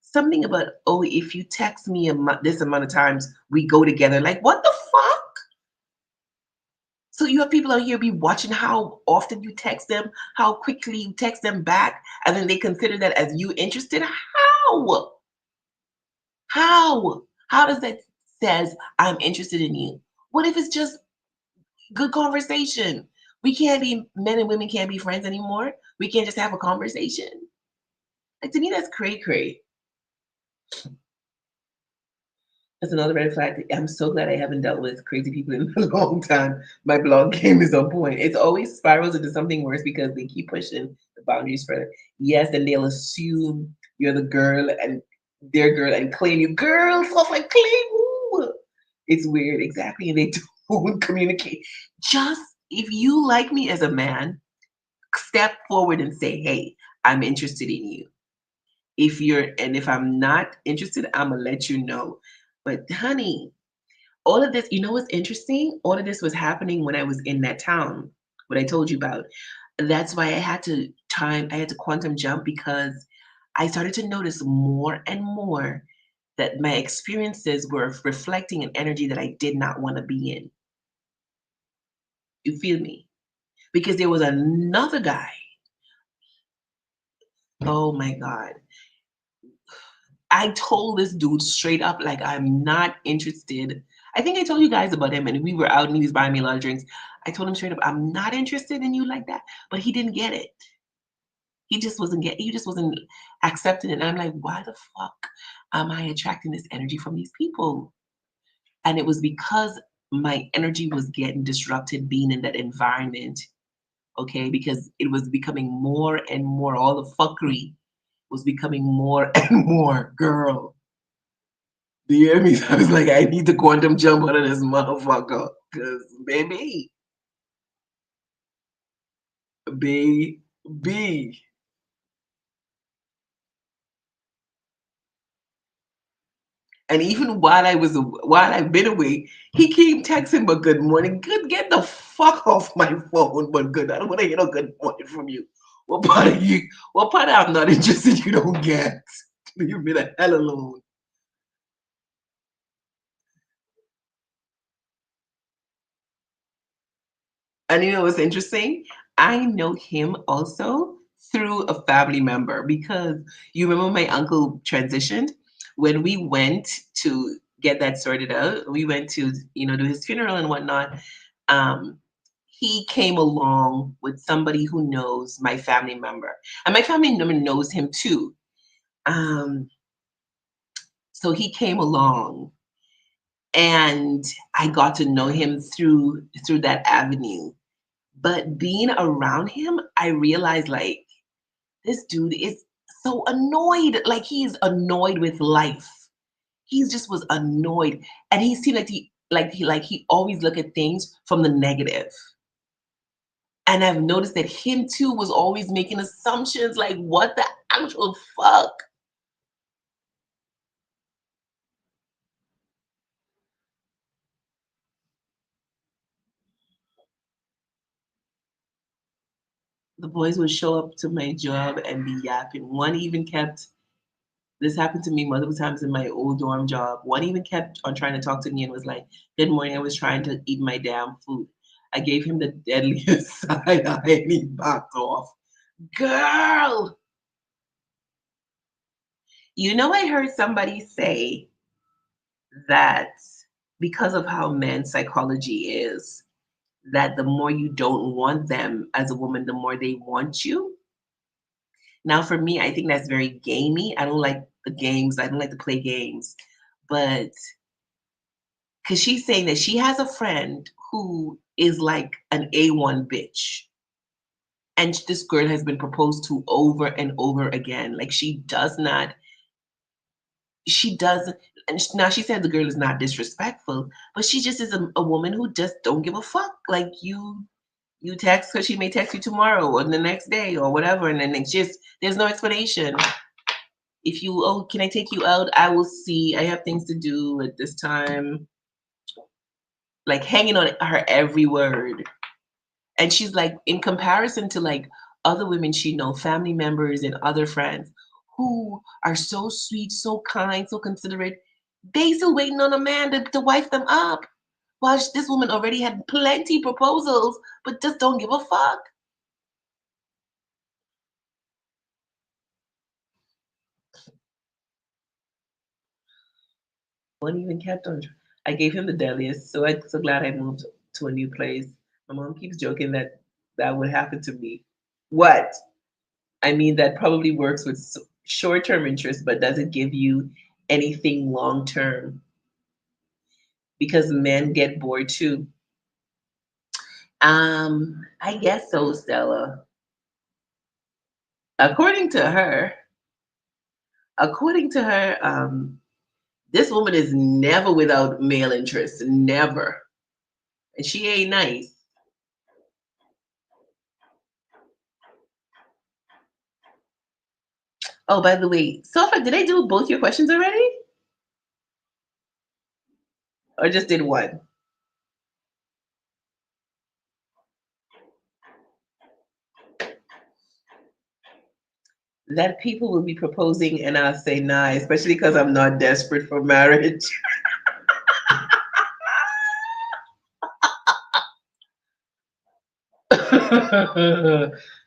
Something about, oh, if you text me this amount of times, we go together. Like, what the fuck? So you have people out here be watching how often you text them, how quickly you text them back, and then they consider that as you interested. How? How? How does that says I'm interested in you? What if it's just good conversation? We can't be men and women can't be friends anymore. We can't just have a conversation. Like to me, that's cray cray. That's another red flag. I'm so glad I haven't dealt with crazy people in a long time. My blog game is on point. It's always spirals into something worse because they keep pushing the boundaries further. Yes, then they'll assume you're the girl and their girl and claim you girl, stuff like claim who? It's weird, exactly. And they don't communicate. Just if you like me as a man, step forward and say, hey, I'm interested in you. If I'm not interested, I'm gonna let you know. But honey, all of this, you know what's interesting? All of this was happening when I was in that town, what I told you about. That's why I had to quantum jump because I started to notice more and more that my experiences were reflecting an energy that I did not want to be in. You feel me? Because there was another guy. Oh my God. I told this dude straight up, like, I'm not interested. I think I told you guys about him, and we were out and he was buying me a lot of drinks. I told him straight up, I'm not interested in you like that. But he didn't get it. He just wasn't accepting it. And I'm like, why the fuck am I attracting this energy from these people? And it was because my energy was getting disrupted being in that environment. Okay, because it was becoming more and more, all the fuckery was becoming more and more, girl. Do you hear me? So I was like, I need to quantum jump out of this motherfucker. Cause baby. And even while I've been away, he keep texting, but good morning. Good, get the fuck off my phone, but good. I don't want to hear no good morning from you. What part of you? What part of I'm not interested you don't get? Leave me the hell alone. And you know what's interesting? I know him also through a family member because you remember my uncle transitioned when we went to get that sorted out. We went to do his funeral and whatnot. Um, he came along with somebody who knows my family member, and my family member knows him too. Um, so he came along, and I got to know him through that avenue. But being around him, I realized like this dude is so annoyed. Like he's annoyed with life. He just was annoyed. And he seemed like he always look at things from the negative. And I've noticed that him too was always making assumptions like what the actual fuck? The boys would show up to my job and be yapping. One even kept This happened to me multiple times in my old dorm job. One even kept on trying to talk to me and was like, good morning, I was trying to eat my damn food. I gave him the deadliest side eye and he backed off. Girl, I heard somebody say that because of how men's psychology is, that the more you don't want them as a woman, the more they want you. Now, for me, I think that's very gamey. I don't like the games. I don't like to play games. But because she's saying that she has a friend who is like an A1 bitch. And this girl has been proposed to over and over again. Like she doesn't, and now she said the girl is not disrespectful, but she just is a woman who just don't give a fuck. Like you text her, she may text you tomorrow or the next day or whatever, and then it's just there's no explanation. If you, oh, can I take you out? I will see. I have things to do at this time. Like hanging on her every word. And she's like, in comparison to like other women she know, family members and other friends who are so sweet, so kind, so considerate, they still waiting on a man to wife them up. While this woman already had plenty proposals, but just don't give a fuck. One even kept on. I gave him the deadliest, so I'm so glad I moved to a new place. My mom keeps joking that that would happen to me. What? I mean, that probably works with short term interest, but doesn't give you anything long term because men get bored too. I guess so, Stella. According to her, according to her, this woman is never without male interest, never, and she ain't nice. Oh, by the way, Sofa, did I do both your questions already, or just did one? That people will be proposing, and I'll say nah, especially because I'm not desperate for marriage.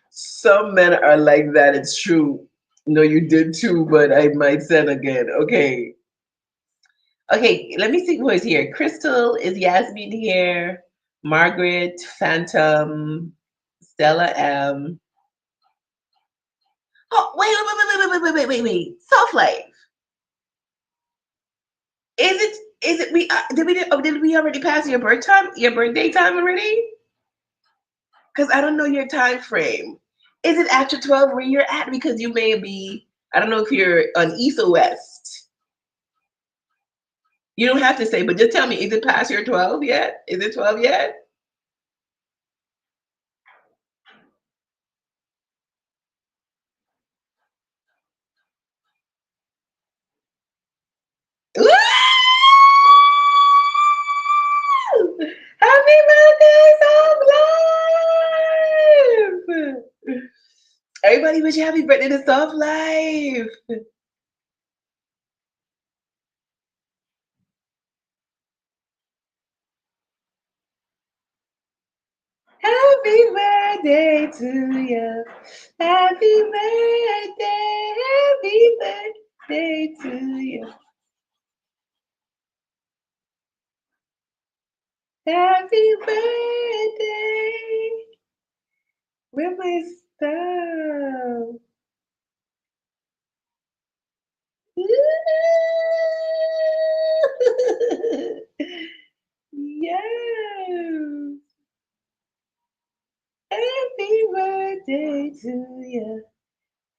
Some men are like that. It's true. No, you did too, but I might send again. Okay. Okay, let me see who is here. Crystal, is Yasmin here? Margaret, Phantom, Stella M. Oh, wait. Soft life. Is it we did we already pass your birth time, your birthday time already? Because I don't know your time frame. Is it after 12 where you're at? Because you may be, I don't know if you're on East or West. You don't have to say, but just tell me, is it past your 12 yet? Is it 12 yet? Woo! Happy birthday, Soft Life! Everybody wish you happy birthday to Soft Life. Happy birthday to you. Happy birthday. Happy birthday to you. Happy birthday. Where my stuff? Yes. Happy birthday to you.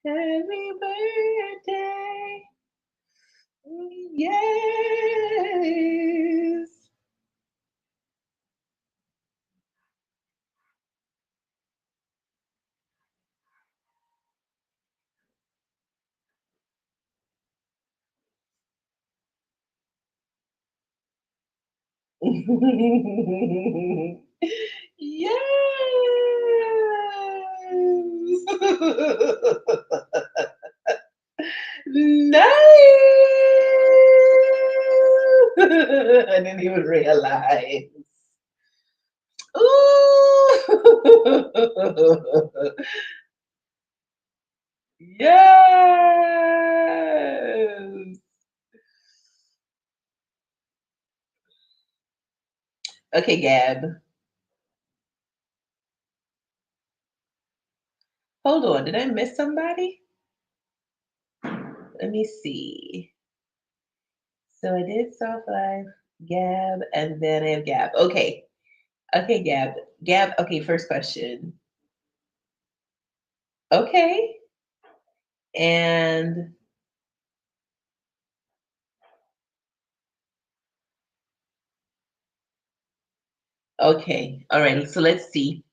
Happy birthday. Yes. Yes. Nice. I didn't even realize. Ooh. Yes. Okay, Gab. Hold on. Did I miss somebody? Let me see. So I did soft life, Gab, and then I have Gab. Okay. Okay, Gab. Gab, okay, first question. Okay. And okay. All right. So let's see.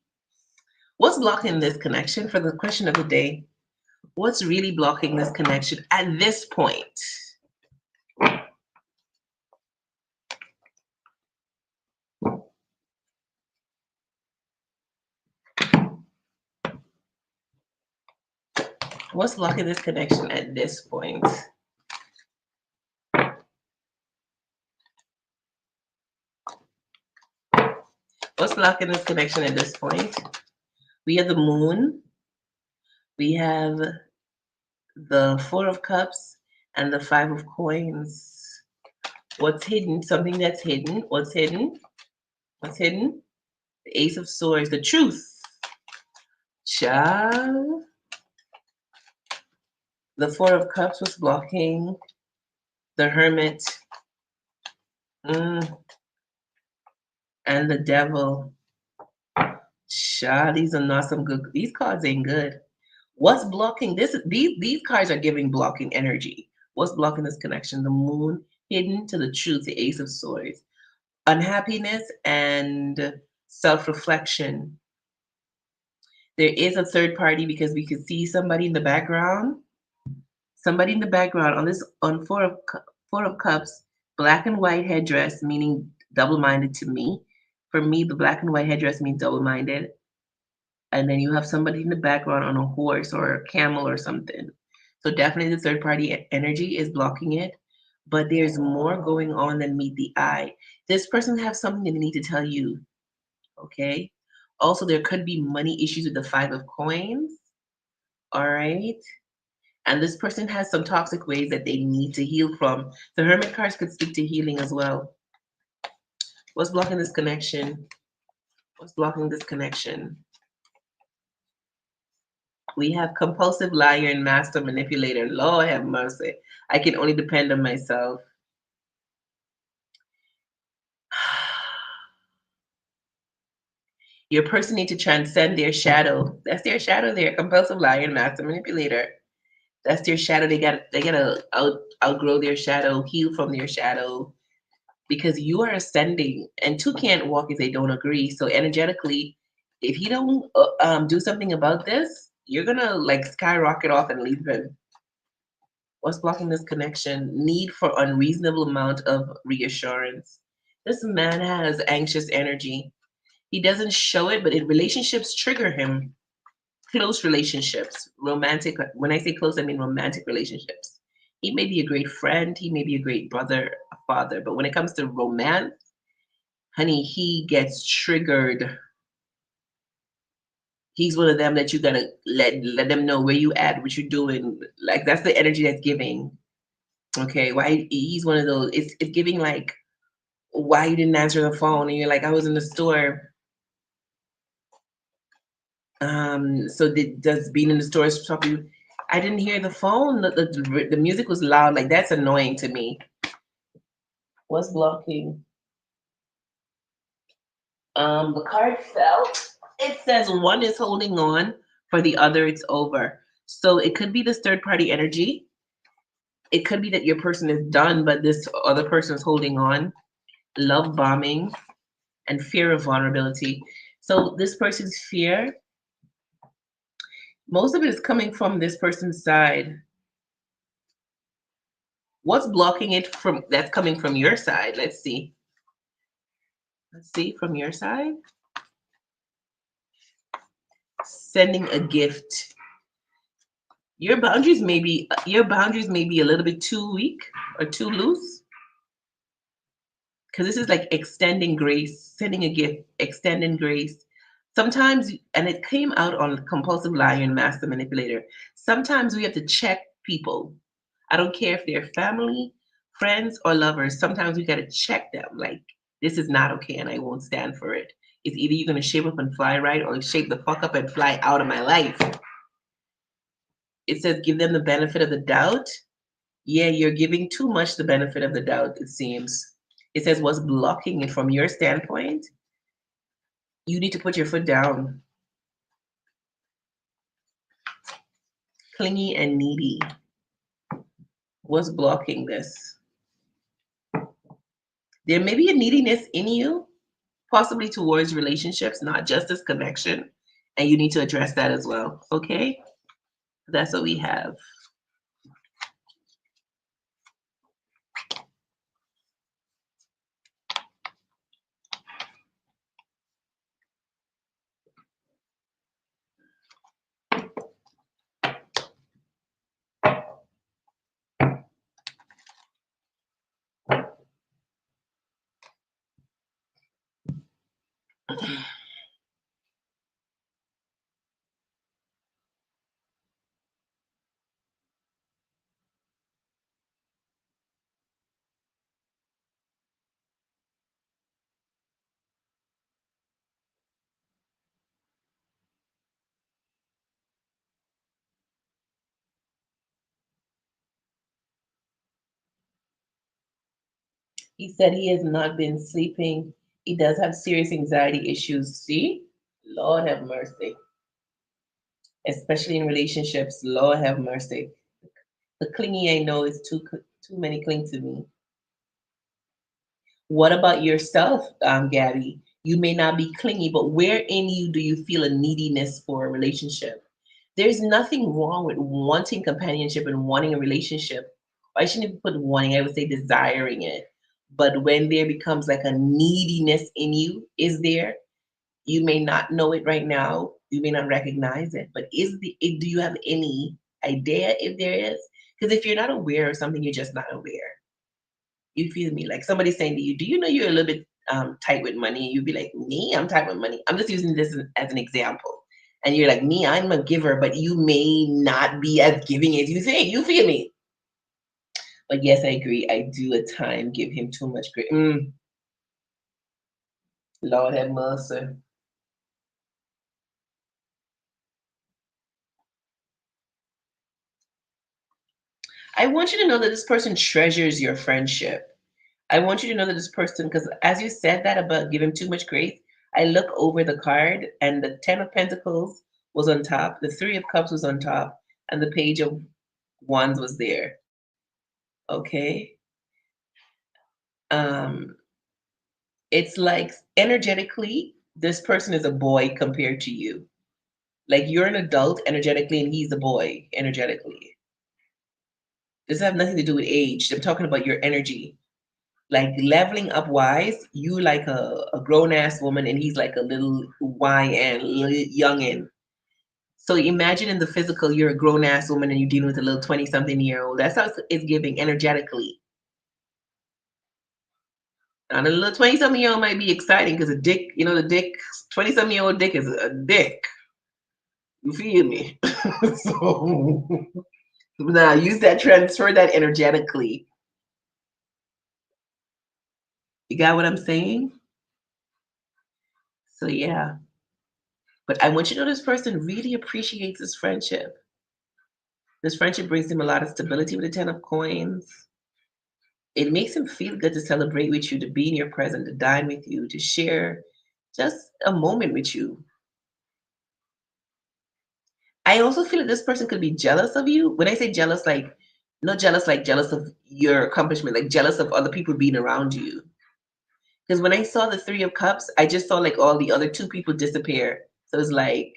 What's blocking this connection for the question of the day? What's really blocking this connection at this point? What's blocking this connection at this point? What's blocking this connection at this point? We have the moon, we have the four of cups, and the five of coins. What's hidden? Something that's hidden. What's hidden? What's hidden? The ace of swords, the truth. Child. The four of cups was blocking the hermit, mm, and the devil. Child, these are not some good. These cards ain't good. What's blocking this? These cards are giving blocking energy. What's blocking this connection? The moon, hidden to the truth, the ace of swords, unhappiness and self-reflection. There is a third party because we could see somebody in the background. Somebody in the background on this on four of cups, black and white headdress, meaning double-minded to me. For me, the black and white headdress means double-minded. And then you have somebody in the background on a horse or a camel or something. So definitely the third party energy is blocking it, but there's more going on than meet the eye. This person has something they need to tell you, okay? Also, there could be money issues with the five of coins, all right? And this person has some toxic ways that they need to heal from. The hermit cards could speak to healing as well. What's blocking this connection? What's blocking this connection? We have compulsive liar and master manipulator. Lord have mercy. I can only depend on myself. Your person need to transcend their shadow. That's their shadow there. Compulsive liar and master manipulator. That's their shadow. They gotta outgrow their shadow, heal from their shadow. Because you are ascending and two can't walk if they don't agree. So energetically, if you don't do something about this, you're gonna like skyrocket off and leave him. What's blocking this connection? Need for unreasonable amount of reassurance. This man has anxious energy. He doesn't show it, but in relationships trigger him. Close relationships, romantic. When I say close, I mean romantic relationships. He may be a great friend. He may be a great brother, a father. But when it comes to romance, honey, he gets triggered. He's one of them that you gotta let them know where you at, what you're doing. Like that's the energy that's giving. Okay, why he's one of those. It's giving like why you didn't answer the phone, and you're like I was in the store. So does being in the store stop you? I didn't hear the phone. The music was loud. Like that's annoying to me. What's blocking? The card fell. It says one is holding on, for the other it's over. So it could be this third party energy. It could be that your person is done, but this other person is holding on. Love bombing and fear of vulnerability. So this person's fear, most of it is coming from this person's side. What's blocking it from that's coming from your side? Let's see. Let's see from your side. Sending a gift. Your boundaries may be a little bit too weak or too loose because this is like extending grace, sending a gift, extending grace. Sometimes, and it came out on Compulsive Liar and Master Manipulator. Sometimes we have to check people. I don't care if they're family, friends, or lovers. Sometimes we got to check them. Like, this is not okay and I won't stand for it. It's either you're going to shape up and fly right or shape the fuck up and fly out of my life. It says give them the benefit of the doubt. Yeah, you're giving too much the benefit of the doubt, it seems. It says what's blocking it from your standpoint. You need to put your foot down. Clingy and needy. What's blocking this? There may be a neediness in you, possibly towards relationships, not just this connection. And you need to address that as well. Okay? That's what we have. He said he has not been sleeping. He does have serious anxiety issues. See? Lord have mercy. Especially in relationships. Lord have mercy. The clingy I know is too many cling to me. What about yourself, Gabby? You may not be clingy, but where in you do you feel a neediness for a relationship? There's nothing wrong with wanting companionship and wanting a relationship. I shouldn't even put wanting, I would say desiring it. But when there becomes like a neediness in you, is there? You may not know it right now. You may not recognize it, but do you have any idea if there is? Because if you're not aware of something, you're just not aware. You feel me? Like somebody saying to you, "Do you know you're a little bit tight with money?" You'd be like, "Me? I'm tight with money." I'm just using this as an example. And you're like, "Me? I'm a giver," but you may not be as giving as you think. You feel me? But yes, I agree. I do at time give him too much credit. Lord have mercy. I want you to know that this person treasures your friendship. I want you to know that this person, because as you said that about giving too much grace, I look over the card and the Ten of Pentacles was on top, the Three of Cups was on top, and the Page of Wands was there. Okay. Um, it's like energetically, this person is a boy compared to you. Like you're an adult energetically, and he's a boy energetically. This has nothing to do with age. I'm talking about your energy. Like leveling up wise, you like a grown ass woman and he's like a little YN, little youngin. So imagine in the physical, you're a grown ass woman and you're dealing with a little 20 something year old. That's how it's giving energetically. And a little 20 something year old might be exciting because a dick, the dick, 20 something year old dick is a dick. You feel me? So now use that, transfer that energetically. You got what I'm saying? So yeah. But I want you to know this person really appreciates this friendship. This friendship brings him a lot of stability with the Ten of Coins. It makes him feel good to celebrate with you, to be in your present, to dine with you, to share just a moment with you. I also feel that this person could be jealous of you. When I say jealous, like not jealous, like jealous of your accomplishment, like jealous of other people being around you. Because when I saw the Three of Cups, I just saw like all the other two people disappear. So it's like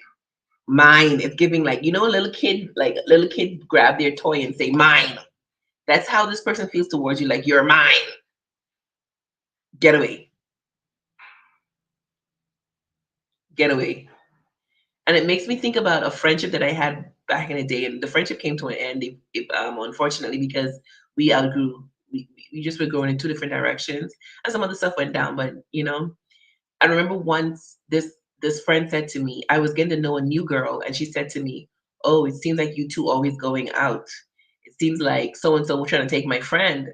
mine. It's giving like, a little kid grab their toy and say, mine. That's how this person feels towards you, like you're mine. Get away. Get away. And it makes me think about a friendship that I had back in the day, and the friendship came to an end, unfortunately, because we outgrew. We just were going in two different directions, and some other stuff went down. But I remember once this friend said to me, I was getting to know a new girl, and she said to me, "Oh, it seems like you two always going out. It seems like so and so was trying to take my friend."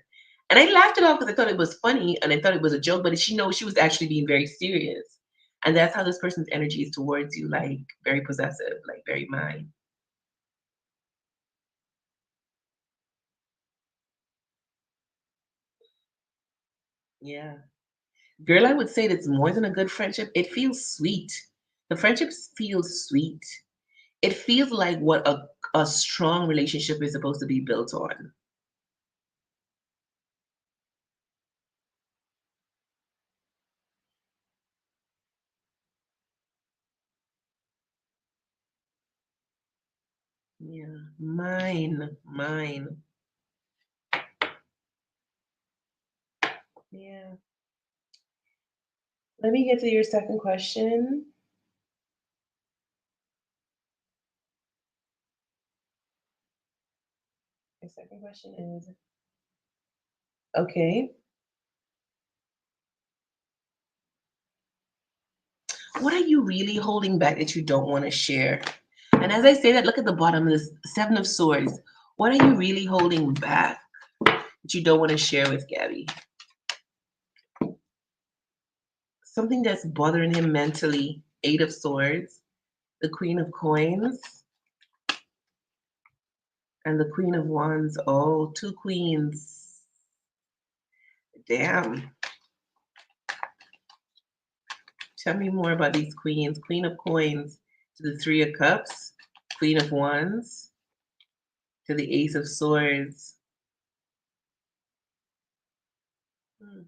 And I laughed it off because I thought it was funny and I thought it was a joke, but she knows she was actually being very serious. And that's how this person's energy is towards you, like very possessive, like very mine. Yeah. Girl, I would say that it's more than a good friendship. It feels sweet. The friendship feels sweet. It feels like what a strong relationship is supposed to be built on. Yeah. Mine. Yeah. Let me get to your second question. My second question is okay, what are you really holding back that you don't want to share? And as I say that, look at the bottom of this Seven of Swords. What are you really holding back that you don't want to share with Gabby? Something that's bothering him mentally. Eight of Swords, the Queen of Coins, and the Queen of Wands. Oh, two queens. Damn. Tell me more about these queens. Queen of Coins to the Three of Cups, Queen of Wands to the Ace of Swords. Hmm.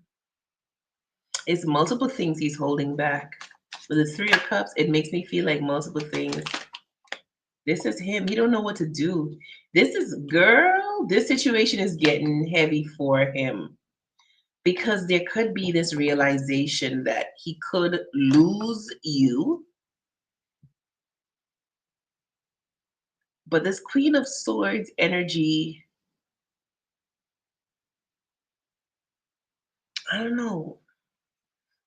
It's multiple things he's holding back. With the Three of Cups, it makes me feel like multiple things. This is him. He don't know what to do. This is girl. This situation is getting heavy for him because there could be this realization that he could lose you. But this Queen of Swords energy, I don't know.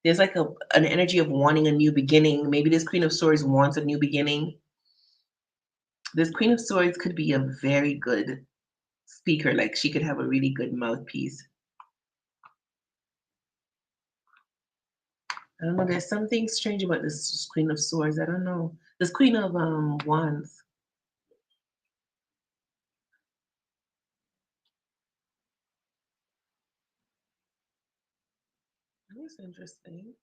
There's like an energy of wanting a new beginning. Maybe this Queen of Swords wants a new beginning. This Queen of Swords could be a very good speaker. Like she could have a really good mouthpiece. I don't know. There's something strange about this Queen of Swords. I don't know. This Queen of Wands. That's interesting.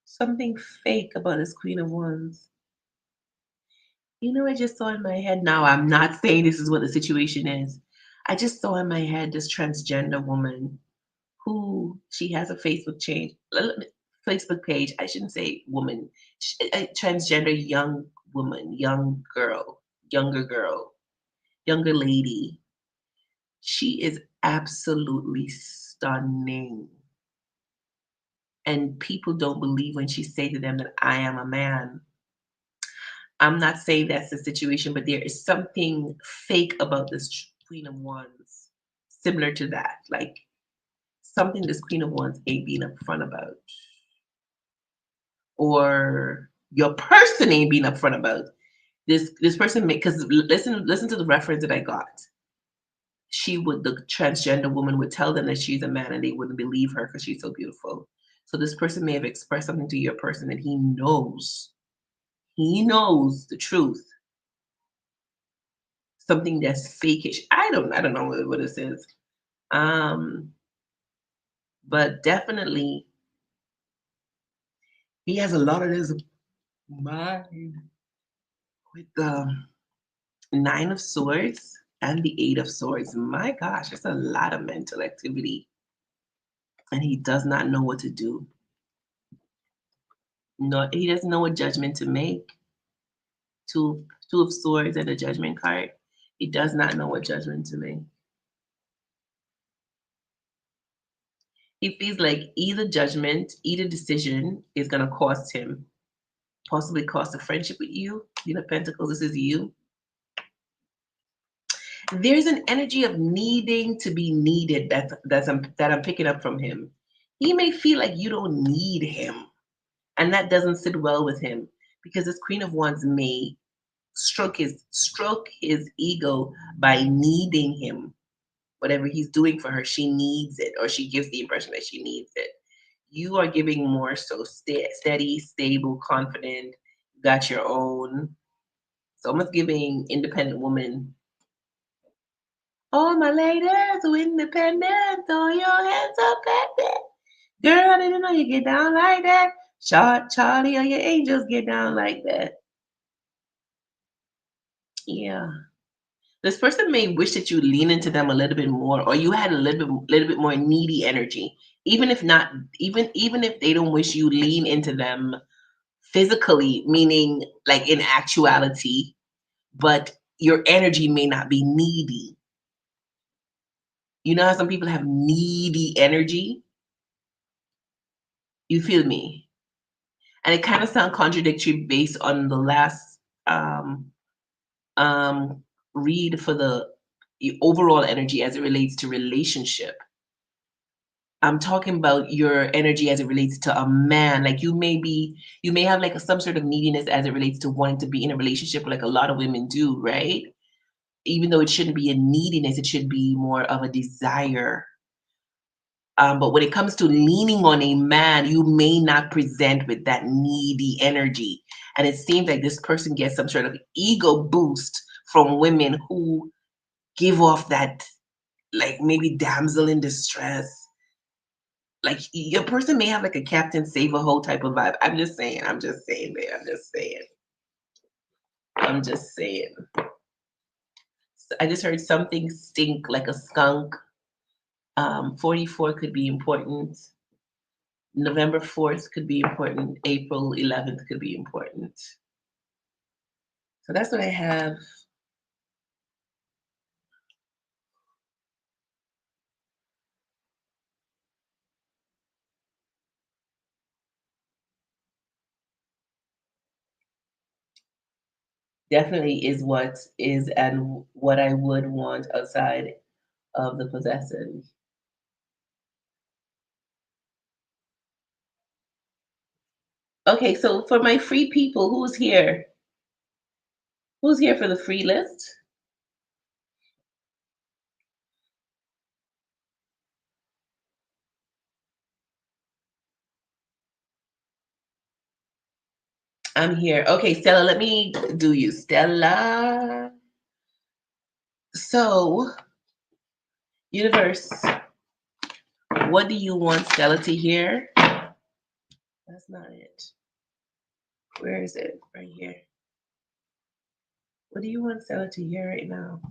Something fake about this Queen of Wands. You know, I just saw in my head. Now, I'm not saying this is what the situation is. I just saw in my head this transgender woman who she has a Facebook page. I shouldn't say woman, a transgender young woman, younger girl, younger lady. She is absolutely stunning. And people don't believe when she say to them that I am a man. I'm not saying that's the situation, but there is something fake about this Queen of Wands, similar to that. Like something this Queen of Wands ain't being upfront about, or your person ain't being upfront about. This person make because listen to the reference that I got. She would the transgender woman would tell them that she's a man and they wouldn't believe her because she's so beautiful. So this person may have expressed something to your person and he knows the truth, something that's fakish. I don't know what this is. Um, but definitely he has a lot of this mind with the Nine of Swords and the Eight of Swords. My gosh, it's a lot of mental activity, and he does not know what to do. No, he doesn't know what judgment to make. Two of Swords and a Judgment card. He does not know what judgment to make. He feels like either judgment, either decision is going to cost him, possibly cost a friendship with you. You know, Pentacles, this is you. There's an energy of needing to be needed that I'm picking up from him. He may feel like you don't need him. And that doesn't sit well with him because this Queen of Wands may stroke his ego by needing him. Whatever he's doing for her, she needs it, or she gives the impression that she needs it. You are giving more so steady, stable, confident, got your own. So almost giving independent woman. All my ladies who independent, throw your hands up at that. Girl, I didn't know you get down like that. Charlie or your angels get down like that. Yeah. This person may wish that you lean into them a little bit more, or you had a little bit more needy energy. Even if not, even if they don't wish you lean into them physically, meaning like in actuality, but your energy may not be needy. You know how some people have needy energy? You feel me? And it kind of sounds contradictory based on the last um um read for the overall energy as it relates to relationship. I'm talking about your energy as it relates to a man. Like you may have like some sort of neediness as it relates to wanting to be in a relationship, like a lot of women do, right? Even though it shouldn't be a neediness, it should be more of a desire. But when it comes to leaning on a man, you may not present with that needy energy. And it seems like this person gets some sort of ego boost from women who give off that, like maybe damsel in distress. Like your person may have like a Captain Save a Hoe type of vibe. I'm just saying. I'm just saying there. I'm just saying. I'm just saying. I just heard something stink like a skunk. 44 could be important. November 4th could be important. April 11th could be important. So that's what I have. Definitely is what is and what I would want outside of the possessive. Okay, so for my free people, who's here? Who's here for the free list? I'm here. Okay, Stella, let me do you. Stella. So, universe, what do you want Stella to hear? That's not it. Where is it? Right here. What do you want Stella to hear right now?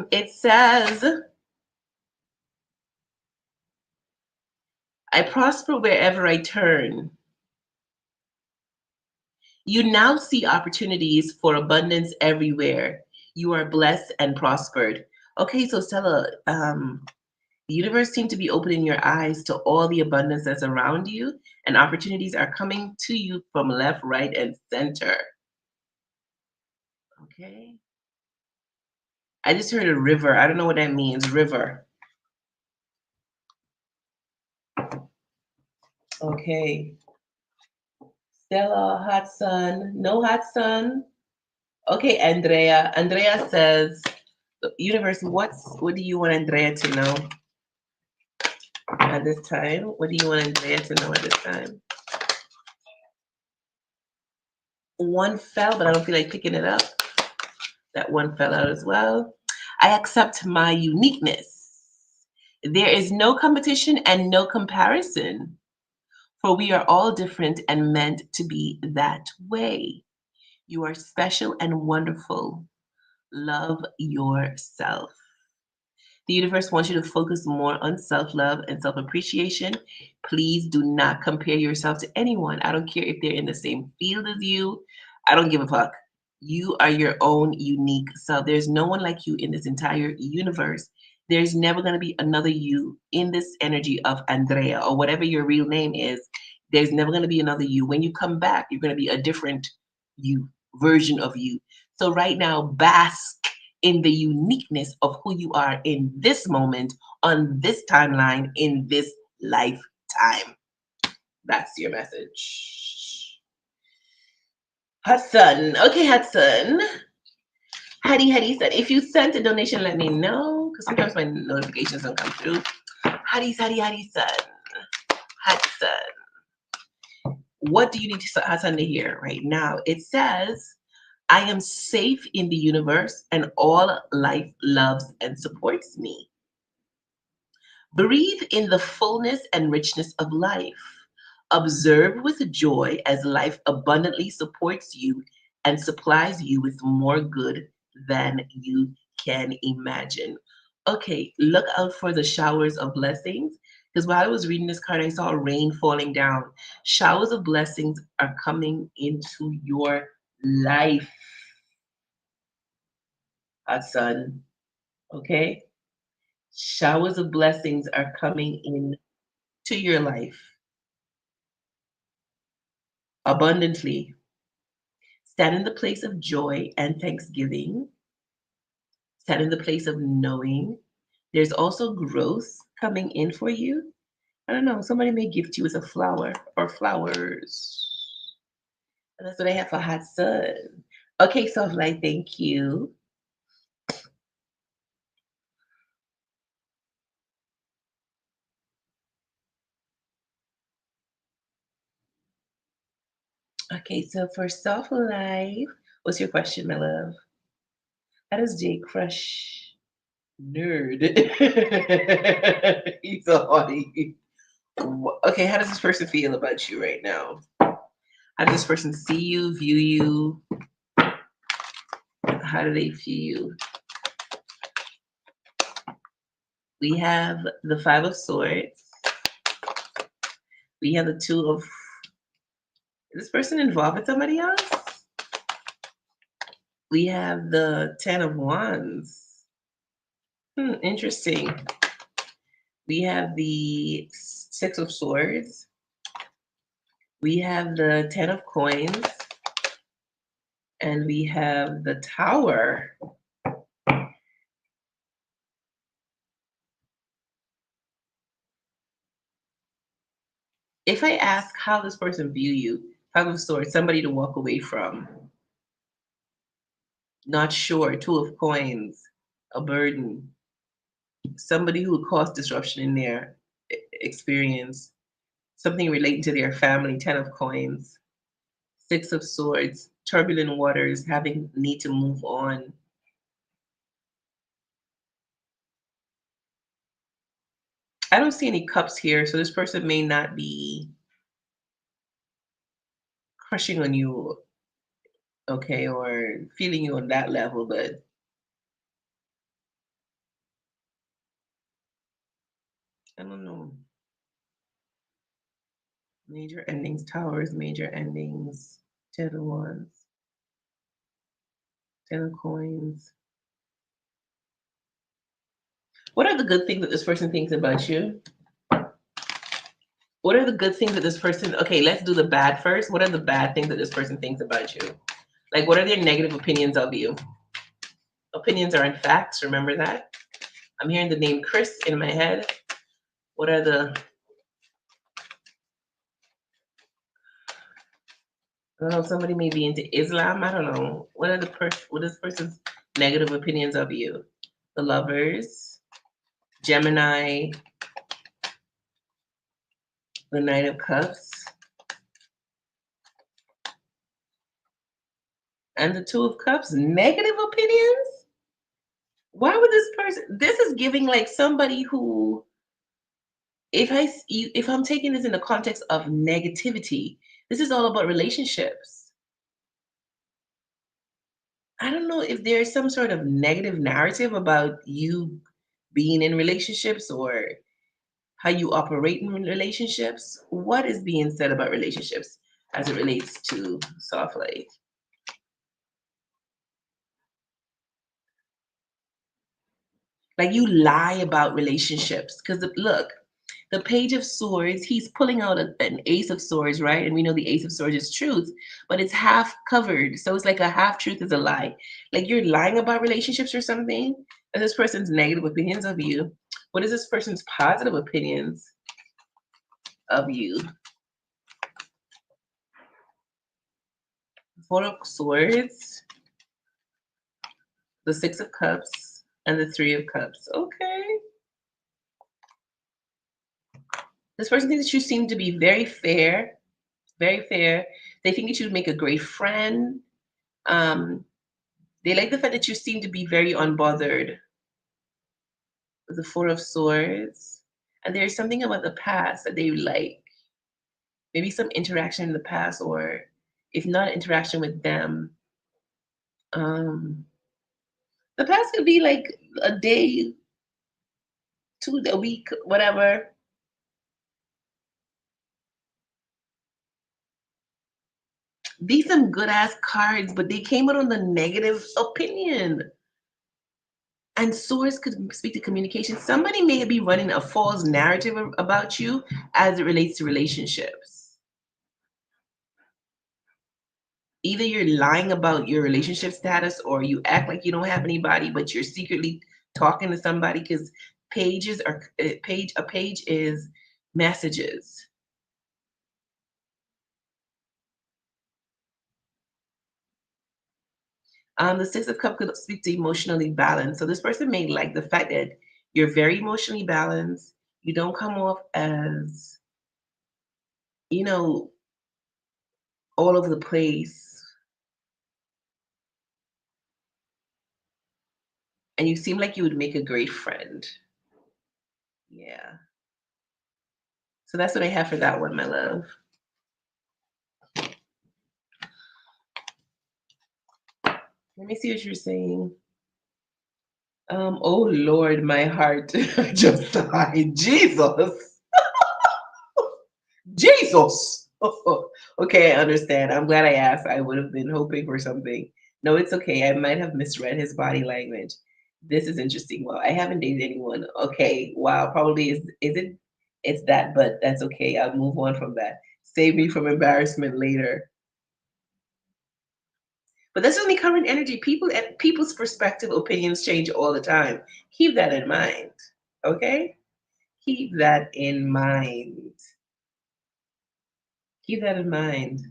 It says, I prosper wherever I turn. You now see opportunities for abundance everywhere. You are blessed and prospered. Okay, so Stella, the universe seems to be opening your eyes to all the abundance that's around you, and opportunities are coming to you from left, right, and center. Okay. I just heard a river. I don't know what that means. River. Okay. Stella, hot sun. No hot sun. Okay, Andrea. Andrea says, universe, what do you want Andrea to know at this time? What do you want Andrea to know at this time? One fell, but I don't feel like picking it up. That one fell out as well. I accept my uniqueness. There is no competition and no comparison, for we are all different and meant to be that way. You are special and wonderful. Love yourself. The universe wants you to focus more on self love and self appreciation. Please do not compare yourself to anyone. I don't care if they're in the same field as you. I don't give a fuck. You are your own unique self. There's no one like you in this entire universe. There's never going to be another you in this energy of Andrea or whatever your real name is. There's never going to be another you. When you come back, you're going to be a different you, version of you. So right now, bask in the uniqueness of who you are in this moment, on this timeline, in this lifetime. That's your message. Hudson. Okay, Hudson. Hattie said, if you sent a donation, let me know. Because sometimes my notifications don't come through. Hattie said, Hudson. What do you need to Hudson to hear right now? It says, I am safe in the universe and all life loves and supports me. Breathe in the fullness and richness of life. Observe with joy as life abundantly supports you and supplies you with more good than you can imagine. Okay, look out for the showers of blessings. Because while I was reading this card, I saw rain falling down. Showers of blessings are coming into your life, son. Okay? Showers of blessings are coming in to your life abundantly. Stand in the place of joy and thanksgiving. Stand in the place of knowing. There's also growth coming in for you. I don't know, somebody may gift you with a flower or flowers. And that's what I have for hot sun. Okay, soft light, thank you. Okay, so for soft life, what's your question, my love? How does Jake crush nerd? He's a hottie. Okay, how does this person feel about you right now? How does this person see you, view you? How do they view you? We have the Five of Swords. We have the Two of. Is this person involved with somebody else? We have the Ten of Wands. Interesting. We have the Six of Swords. We have the Ten of Coins. And we have the Tower. If I ask how this person view you, Five of Swords, somebody to walk away from, not sure, Two of Coins, a burden, somebody who would cause disruption in their experience, something relating to their family, Ten of Coins, Six of Swords, turbulent waters, having need to move on. I don't see any cups here, so this person may not be crushing on you, okay, or feeling you on that level, but I don't know. Major endings, towers, major endings, Ten of Wands, Ten of Coins. What are the good things that this person thinks about you? What are the good things that this person, okay, let's do the bad first. What are the bad things that this person thinks about you? Like, what are their negative opinions of you? Opinions aren't facts, remember that? I'm hearing the name Chris in my head. What are the, I don't know, somebody may be into Islam, I don't know. What are what is this person's negative opinions of you? The Lovers, Gemini, the Knight of Cups, and the Two of Cups. Negative opinions? Why would this person? This is giving like somebody who, if I'm taking this in the context of negativity, this is all about relationships. I don't know if there's some sort of negative narrative about you being in relationships or how you operate in relationships. What is being said about relationships as it relates to soft light? Like you lie about relationships because look, The Page of Swords, he's pulling out an Ace of Swords, right? And we know the Ace of Swords is truth, but it's half covered. So it's like a half truth is a lie. Like you're lying about relationships or something, and this person's negative opinions of you. What is this person's positive opinions of you? Four of Swords, the Six of Cups, and the Three of Cups. Okay. This person thinks that you seem to be very fair, very fair. They think that you'd make a great friend. Um, they like the fact that you seem to be very unbothered. The Four of Swords. And there's something about the past that they like. Maybe some interaction in the past, or if not interaction with them. Um, the past could be like a day, two, a week, whatever. These some good ass cards, but they came out on the negative opinion. And swords could speak to communication. Somebody may be running a false narrative about you as it relates to relationships. Either you're lying about your relationship status or you act like you don't have anybody, but you're secretly talking to somebody because pages are a page is messages. The Six of Cups could speak to emotionally balanced. So this person may like the fact that you're very emotionally balanced. You don't come off as, you know, all over the place. And you seem like you would make a great friend. Yeah. So that's what I have for that one, my love. Let me see what you're saying. Oh Lord, my heart just died. Jesus. Jesus. Okay, I understand. I'm glad I asked. I would have been hoping for something. No, it's okay. I might have misread his body language. This is interesting. Well, I haven't dated anyone. Okay, wow. Probably is it? It's that, but that's okay. I'll move on from that. Save me from embarrassment later. But that's only current energy. People and people's perspective, opinions change all the time. Keep that in mind. Okay? Keep that in mind. Keep that in mind.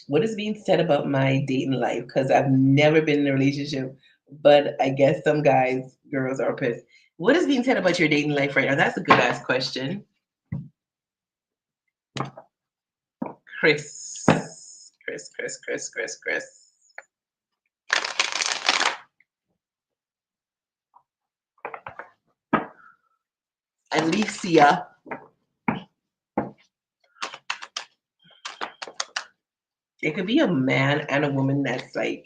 What is being said about my dating life? Because I've never been in a relationship, but I guess some guys, girls are pissed. What is being said about your dating life right now? That's a good ass question. Chris. Chris. Alicia. It could be a man and a woman that's like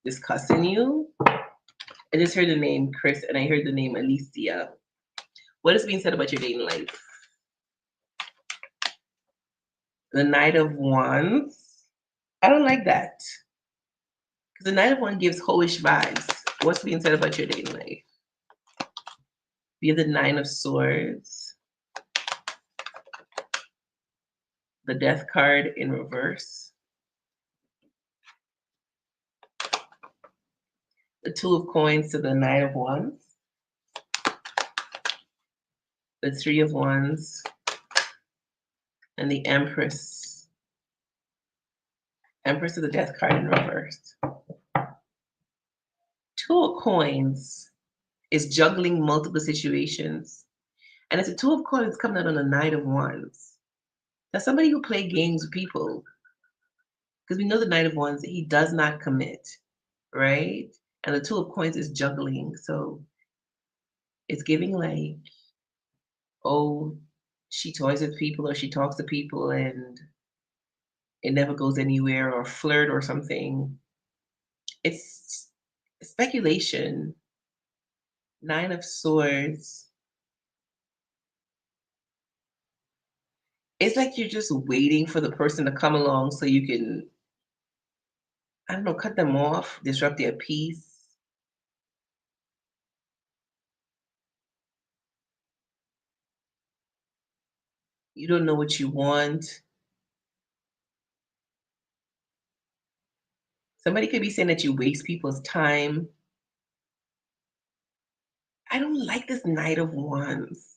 discussing you. I just heard the name Chris and I heard the name Alicia. What is being said about your dating life? The Knight of Wands. I don't like that. Because the Knight of Wands gives hoish vibes. What's being said about your dating life? We have the Nine of Swords. The Death card in reverse. The Two of Coins to the Knight of Wands. The Three of Wands. And the Empress. Empress of the Death card in reverse. Two of Coins is juggling multiple situations. And it's a Two of Coins coming out on the Knight of Wands. That's somebody who play games with people. Because we know the Knight of Wands, he does not commit, right? And the Two of Coins is juggling. So it's giving like, oh, she toys with people or she talks to people and it never goes anywhere or flirt or something. It's speculation. Nine of Swords. It's like you're just waiting for the person to come along so you can, I don't know, cut them off, disrupt their peace. You don't know what you want. Somebody could be saying that you waste people's time. I don't like this Knight of Wands.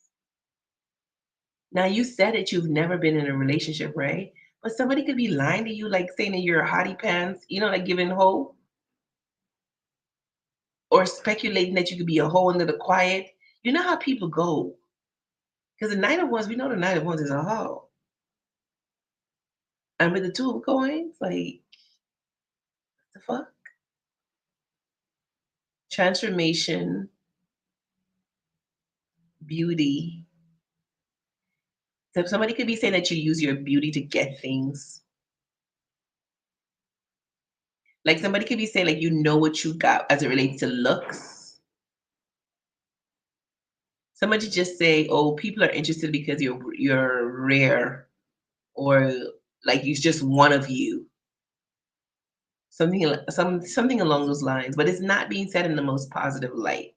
Now you said that you've never been in a relationship, right? But somebody could be lying to you, like saying that you're a hottie pants, like giving hope, or speculating that you could be a hoe under the quiet. You know how people go. Because the Knight of Wands, we know the Knight of Wands is a hoe. And with the Two of Coins, like, the fuck? Transformation, beauty. So somebody could be saying that you use your beauty to get things. Like somebody could be saying like you know what you got as it relates to looks. Somebody just say, "Oh, people are interested because you're rare," or like you're just one of you. Something along those lines, but it's not being said in the most positive light.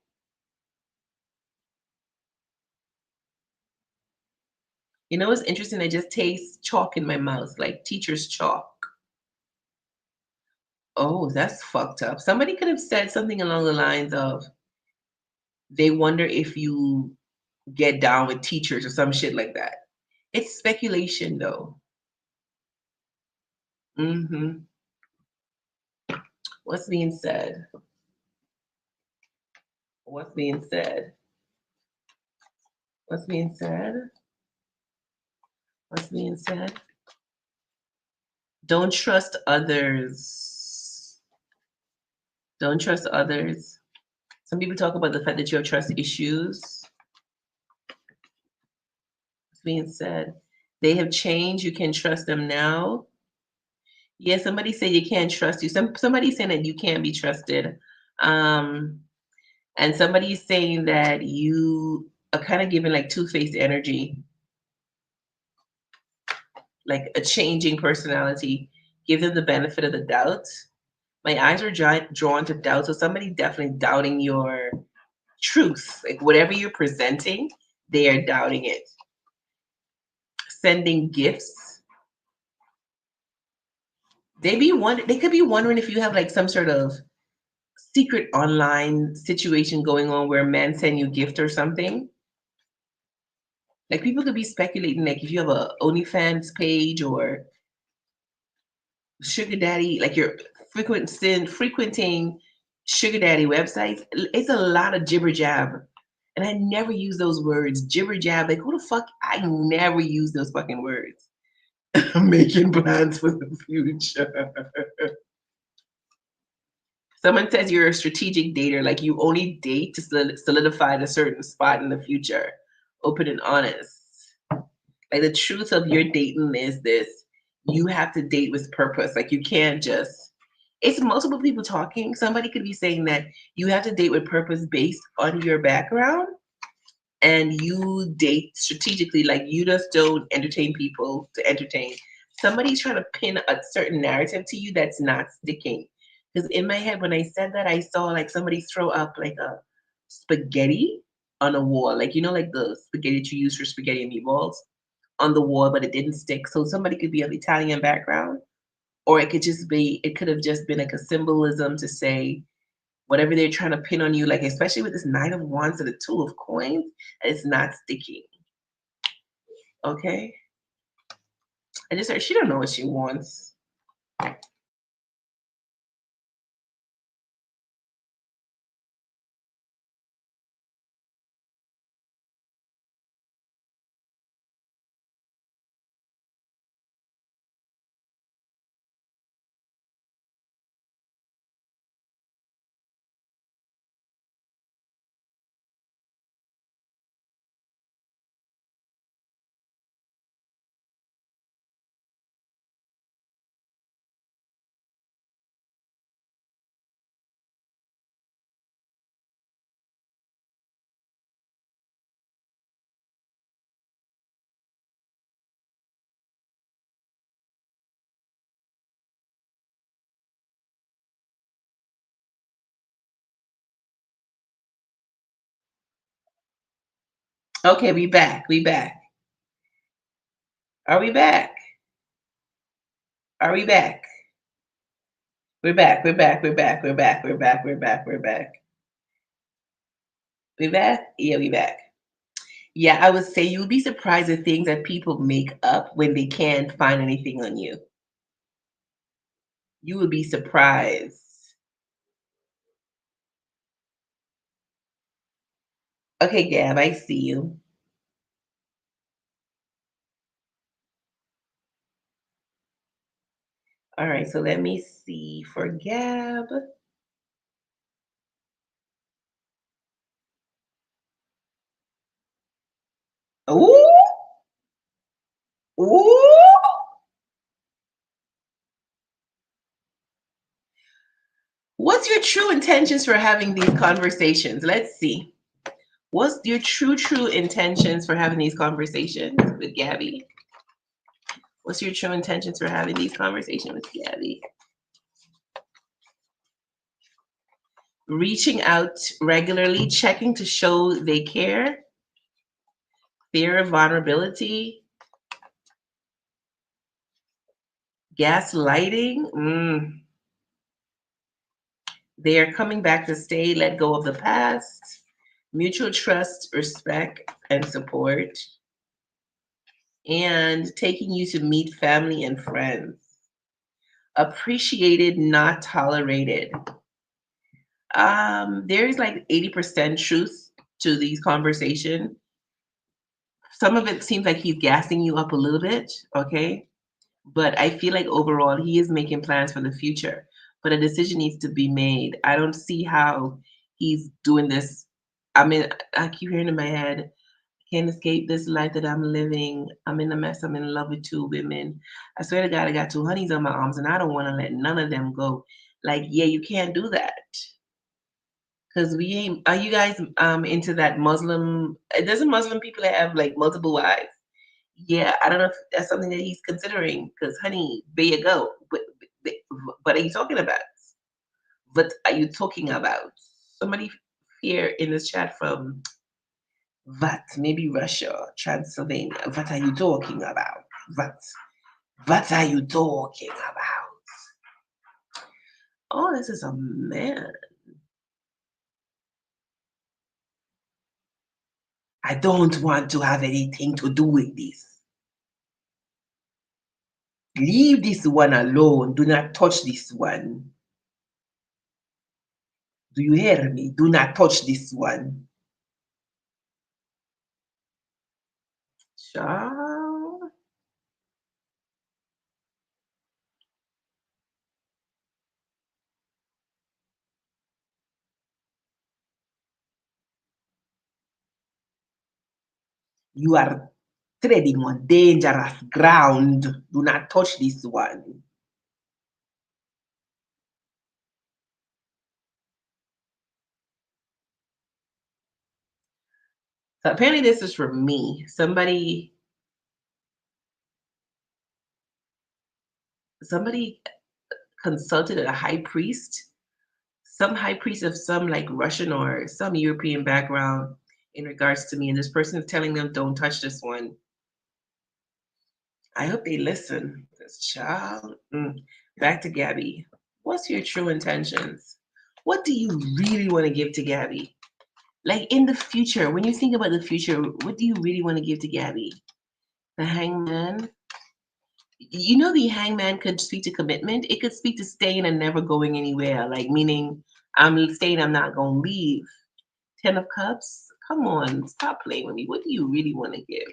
You know what's interesting? I just taste chalk in my mouth, like teacher's chalk. Oh, that's fucked up. Somebody could have said something along the lines of they wonder if you get down with teachers or some shit like that. It's speculation though. Hmm. What's being said? What's being said? What's being said? What's being said? Don't trust others. Don't trust others. Some people talk about the fact that you have trust issues. What's being said? They have changed. You can trust them now. Yeah, somebody said you can't trust you. Somebody's saying that you can't be trusted. Um, and somebody's saying that you are kind of giving like two-faced energy, like a changing personality. Give them the benefit of the doubt. My eyes are drawn to doubt. So somebody definitely doubting your truth. Like whatever you're presenting, they are doubting it. Sending gifts. They could be wondering if you have like some sort of secret online situation going on where a man send you a gift or something. Like people could be speculating like if you have a OnlyFans page or sugar daddy, like you're frequenting sugar daddy websites. It's a lot of jibber jab. And I never use those words. Jibber jab. Like who the fuck? I never use those fucking words. Making plans for the future. Someone says you're a strategic dater, like you only date to solidify a certain spot in the future. Open and honest. Like the truth of your dating is this: you have to date with purpose. Like you can't just. It's multiple people talking. Somebody could be saying that you have to date with purpose based on your background, and you date strategically. Like you just don't entertain people to entertain. Somebody's trying to pin a certain narrative to you that's not sticking. Because in my head, when I said that, I saw like somebody throw up like a spaghetti on a wall, like like the spaghetti that you use for spaghetti and meatballs on the wall, but it didn't stick. So somebody could be of Italian background, or it could have just been like a symbolism to say whatever they're trying to pin on you, like especially with this Nine of Wands and the Two of Coins, it's not sticking. Okay. I just heard she don't know what she wants. Okay, we back. We back. Are we back? Are we back? We're back. We're back. We're back. We're back. We're back. We're back. We're back. We back? Yeah, we back. Yeah, I would say you'd be surprised at things that people make up when they can't find anything on you. You would be surprised. Okay, Gab, I see you. All right, so let me see for Gab. Ooh, ooh. What's your true intentions for having these conversations? Let's see. What's your true intentions for having these conversations with Gabby? What's your true intentions for having these conversations with Gabby? Reaching out regularly, checking to show they care, fear of vulnerability, gaslighting. They are coming back to stay, let go of the past, mutual trust, respect, and support, and taking you to meet family and friends. Appreciated, not tolerated. There's like 80% truth to these conversations. Some of it seems like he's gassing you up a little bit, okay? But I feel like overall he is making plans for the future. But a decision needs to be made. I don't see how he's doing this. I mean, I keep hearing in my head, can't escape this life that I'm living. I'm in a mess. I'm in love with two women. I swear to God, I got two honeys on my arms and I don't want to let none of them go. Like, yeah, you can't do that. Cause we ain't. Are you guys into that Muslim? There's a Muslim people that have like multiple wives. Yeah, I don't know if that's something that he's considering. Cause honey, there you go. But what are you talking about? What are you talking about? Somebody here in this chat from what? Maybe Russia, Transylvania. What are you talking about? What? What are you talking about? Oh, this is a man. I don't want to have anything to do with this. Leave this one alone. Do not touch this one. Do you hear me? Do not touch this one. Child, you are treading on dangerous ground. Do not touch this one. So apparently this is for me. Somebody consulted a high priest, some high priest of some like Russian or some European background in regards to me, and this person is telling them don't touch this one. I hope they listen. This child. Back to Gabby. What's your true intentions? What do you really want to give to Gabby? Like in the future, when you think about the future, what do you really want to give to Gabby? The hangman? You know, the hangman could speak to commitment. It could speak to staying and never going anywhere. Like, meaning, I'm staying, I'm not going to leave. Ten of Cups? Come on, stop playing with me. What do you really want to give?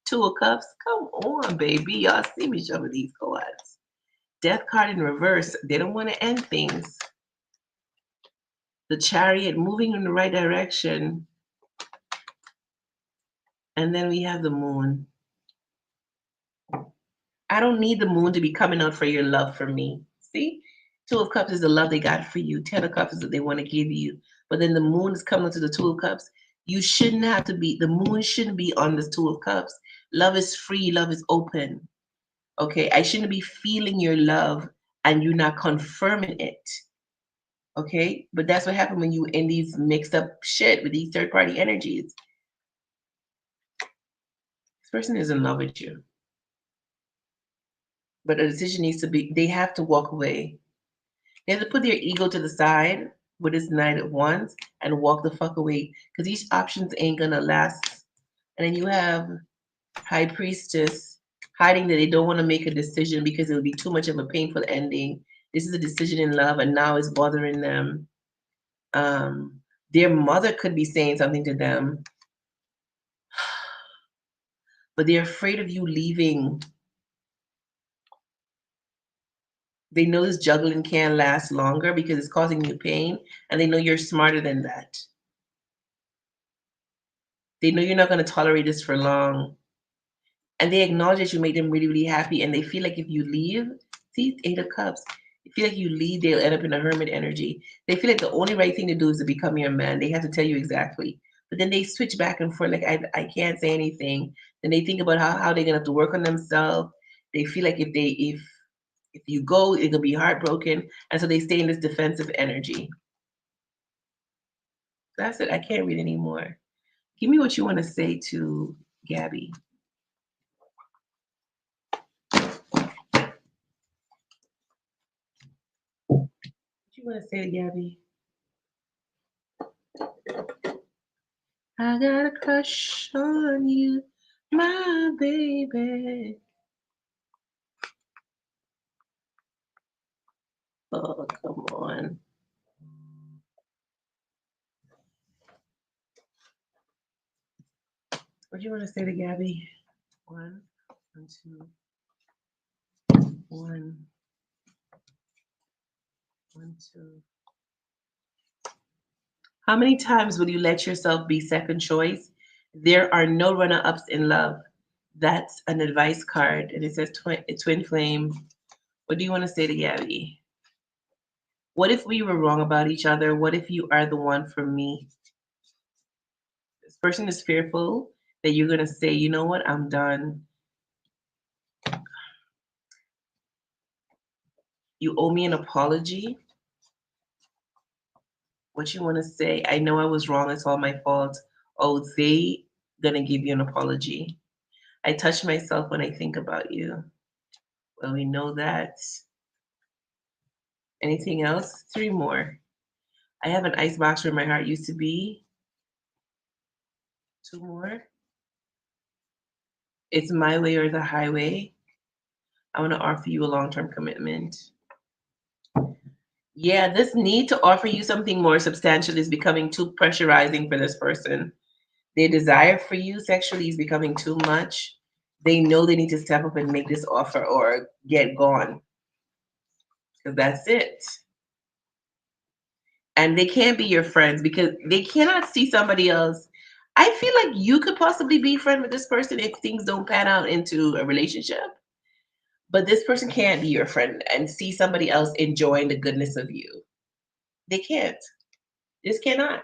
Two of Cups? Come on, baby. Y'all see me some of these cards. Death card in reverse. They don't want to end things. The Chariot moving in the right direction. And then we have the Moon. I don't need the Moon to be coming out for your love for me. See? Two of Cups is the love they got for you. Ten of Cups is what they want to give you. But then the Moon is coming to the Two of Cups. You shouldn't have to be, the Moon shouldn't be on the Two of Cups. Love is free, love is open. Okay? I shouldn't be feeling your love and you're not confirming it. Okay? But that's what happened when you in these mixed up shit with these third party energies. person is in love with you, but a decision needs to be. They have to walk away. They have to put their ego to the side with this night at once and walk the fuck away because these options ain't gonna last. And then you have High Priestess hiding that they don't want to make a decision because it would be too much of a painful ending. This is a decision in love, and now it's bothering them. Um, their mother could be saying something to them, but they're afraid of you leaving. They know this juggling can't last longer because it's causing you pain, and they know you're smarter than that. They know you're not going to tolerate this for long, and they acknowledge that you made them really, really happy, and they feel like if you leave, see, Eight of Cups, they feel like you leave, they'll end up in a hermit energy. They feel like the only right thing to do is to become your man. They have to tell you exactly. But then they switch back and forth, like, I can't say anything. Then they think about how they're gonna have to work on themselves. They feel like if you go, it'll be heartbroken. And so they stay in this defensive energy. That's it. I can't read anymore. Give me what you want to say to Gabby. What you want to say to Gabby? I got a crush on you, my baby. Oh, come on. What do you want to say to Gabby? One, one, two, one, one, two. How many times will you let yourself be second choice? There are no runner ups in love. That's an advice card, and it says twin flame. What do you want to say to Gabby? What if we were wrong about each other? What if you are the one for me? This person is fearful that you're going to say, you know what, I'm done. You owe me an apology. What you want to say? I know I was wrong. It's all my fault. Oh, they going to give you an apology. I touch myself when I think about you. Well, we know that. Anything else? Three more. I have an ice box where my heart used to be. Two more. It's my way or the highway. I want to offer you a long term commitment. Yeah, this need to offer you something more substantial is becoming too pressurizing for this person. Their desire for you sexually is becoming too much. They know they need to step up and make this offer or get gone. Because that's it. And they can't be your friends because they cannot see somebody else. I feel like you could possibly be friend with this person if things don't pan out into a relationship. But this person can't be your friend and see somebody else enjoying the goodness of you. They can't. Just cannot.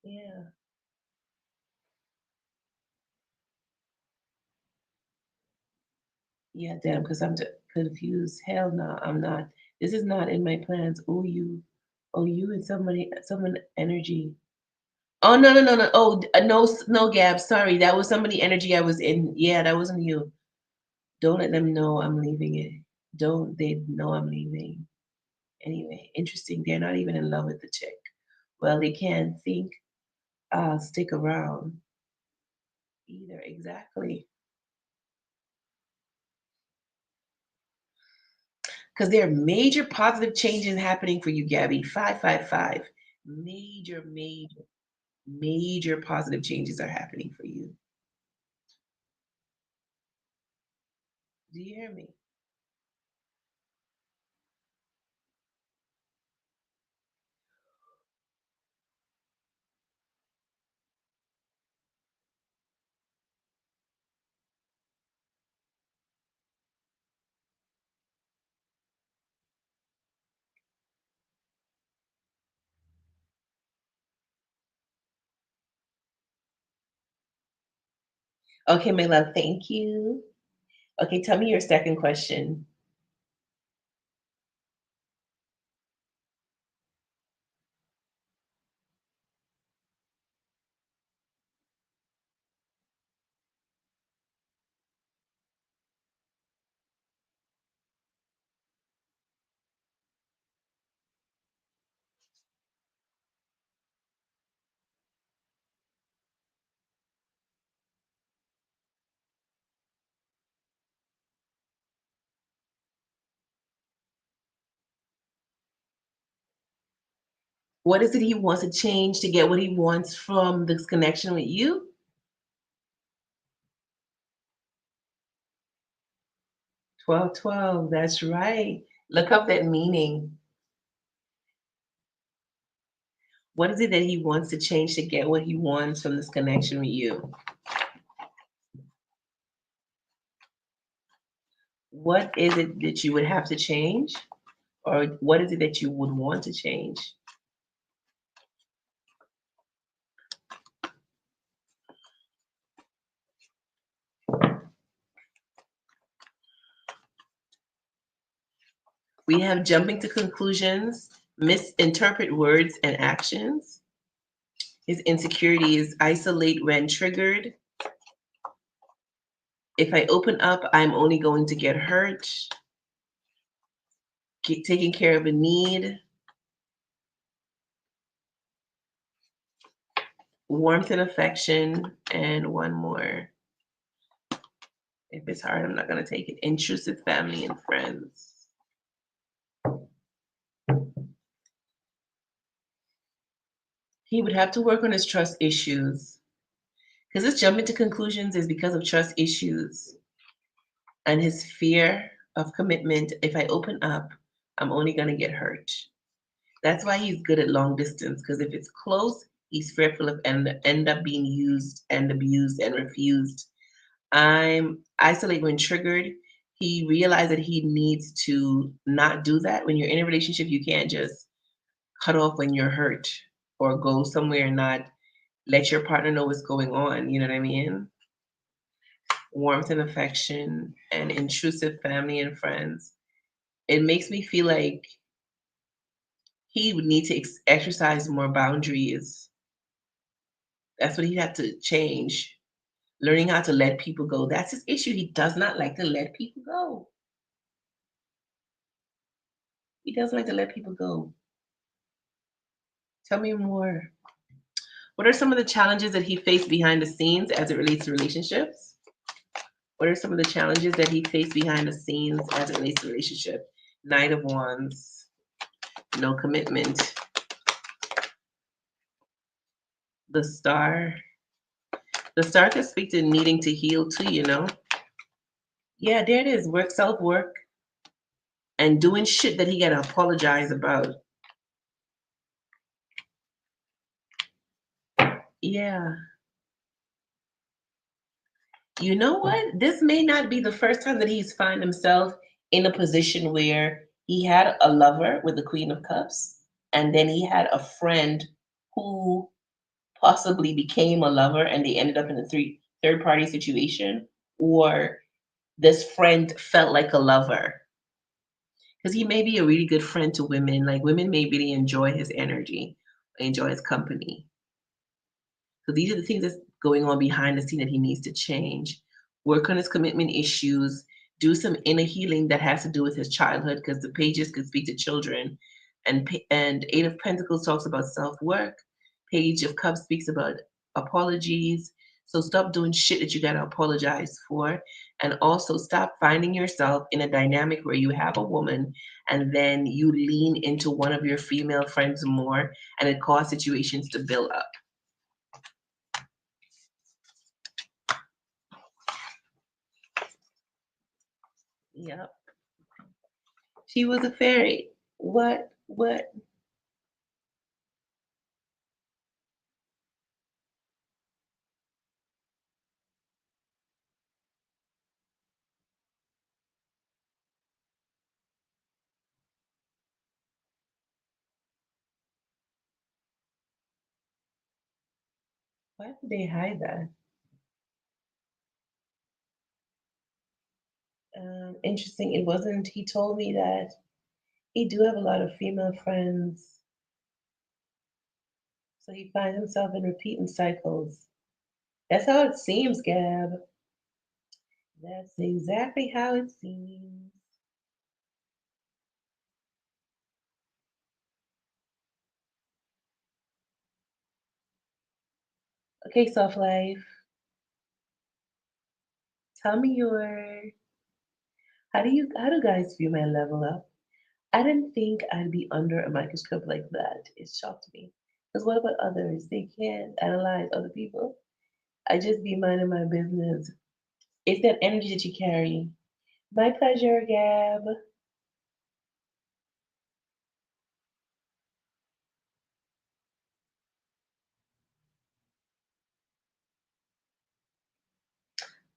Yeah. Yeah, damn, because I'm confused. Hell no, I'm not. This is not in my plans. Oh, you and someone energy. Oh no, no, no, no. Oh, no, no, Gab. Sorry, that was somebody energy I was in. Yeah, that wasn't you. Don't let them know I'm leaving it. Don't they know I'm leaving? Anyway, interesting. They're not even in love with the chick. Well, they can't think. Stick around either. Exactly. Because there are major positive changes happening for you, Gabby. 555. Major, major, major positive changes are happening for you. Do you hear me? Okay, my love, thank you. Okay, tell me your second question. What is it he wants to change to get what he wants from this connection with you? 1212. That's right. Look up that meaning. What is it that he wants to change to get what he wants from this connection with you? What is it that you would have to change? Or what is it that you would want to change? We have jumping to conclusions, misinterpret words and actions. His insecurity is isolate when triggered. If I open up, I'm only going to get hurt. Taking care of a need, warmth and affection, and one more. If it's hard, I'm not going to take it. Intrusive family and friends. He would have to work on his trust issues because this jumping to conclusions is because of trust issues and his fear of commitment. If I open up, I'm only going to get hurt. That's why he's good at long distance because if it's close, he's fearful of end up being used and abused and refused. I'm isolate when triggered. He realized that he needs to not do that. When you're in a relationship, you can't just cut off when you're hurt or go somewhere and not let your partner know what's going on. You know what I mean? Warmth and affection and intrusive family and friends. It makes me feel like he would need to exercise more boundaries. That's what he'd have to change. Learning how to let people go. That's his issue. He does not like to let people go. He doesn't like to let people go. Tell me more. What are some of the challenges that he faced behind the scenes as it relates to relationships? What are some of the challenges that he faced behind the scenes as it relates to relationship? Knight of Wands, no commitment. The Star. The Star can speak to needing to heal too, you know? Yeah, there it is. Work, self work, and doing shit that he got to apologize about. Yeah. You know what? This may not be the first time that he's found himself in a position where he had a lover with the Queen of Cups, and then he had a friend who possibly became a lover and they ended up in a third party situation, or this friend felt like a lover. Because he may be a really good friend to women. Like women may really enjoy his energy, enjoy his company. So these are the things that's going on behind the scene that he needs to change. Work on his commitment issues, do some inner healing that has to do with his childhood, because the pages can speak to children. And Eight of Pentacles talks about self-work. Page of Cups speaks about apologies. So stop doing shit that you gotta apologize for. And also stop finding yourself in a dynamic where you have a woman and then you lean into one of your female friends more and it causes situations to build up. Yep. She was a fairy. What? What? Why did they hide that? Interesting. It wasn't. He told me that he do have a lot of female friends, so he finds himself in repeating cycles. That's how it seems, Gab. That's exactly how it seems. Okay, soft life. Tell me your. How do guys view my level up? I didn't think I'd be under a microscope like that. It shocked me. Because what about others? They can't analyze other people. I just be minding my business. It's that energy that you carry. My pleasure, Gab.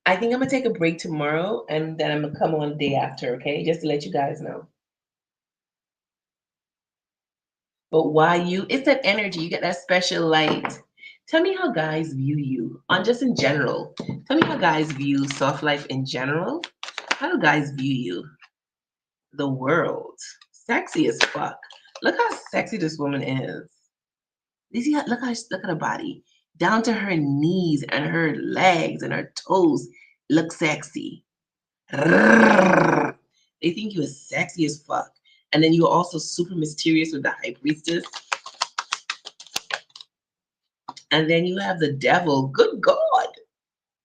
I think I'm gonna take a break tomorrow and then I'm gonna come on the day after, okay? Just to let you guys know. But why you? It's that energy. You get that special light. Tell me how guys view you, on just in general. Tell me how guys view soft life in general. How do guys view you? The world. Sexy as fuck. Look how sexy this woman is. You see look at her body. Down to her knees and her legs and her toes look sexy. They think you are sexy as fuck. And then you're also super mysterious with the high priestess. And then you have the devil. Good God.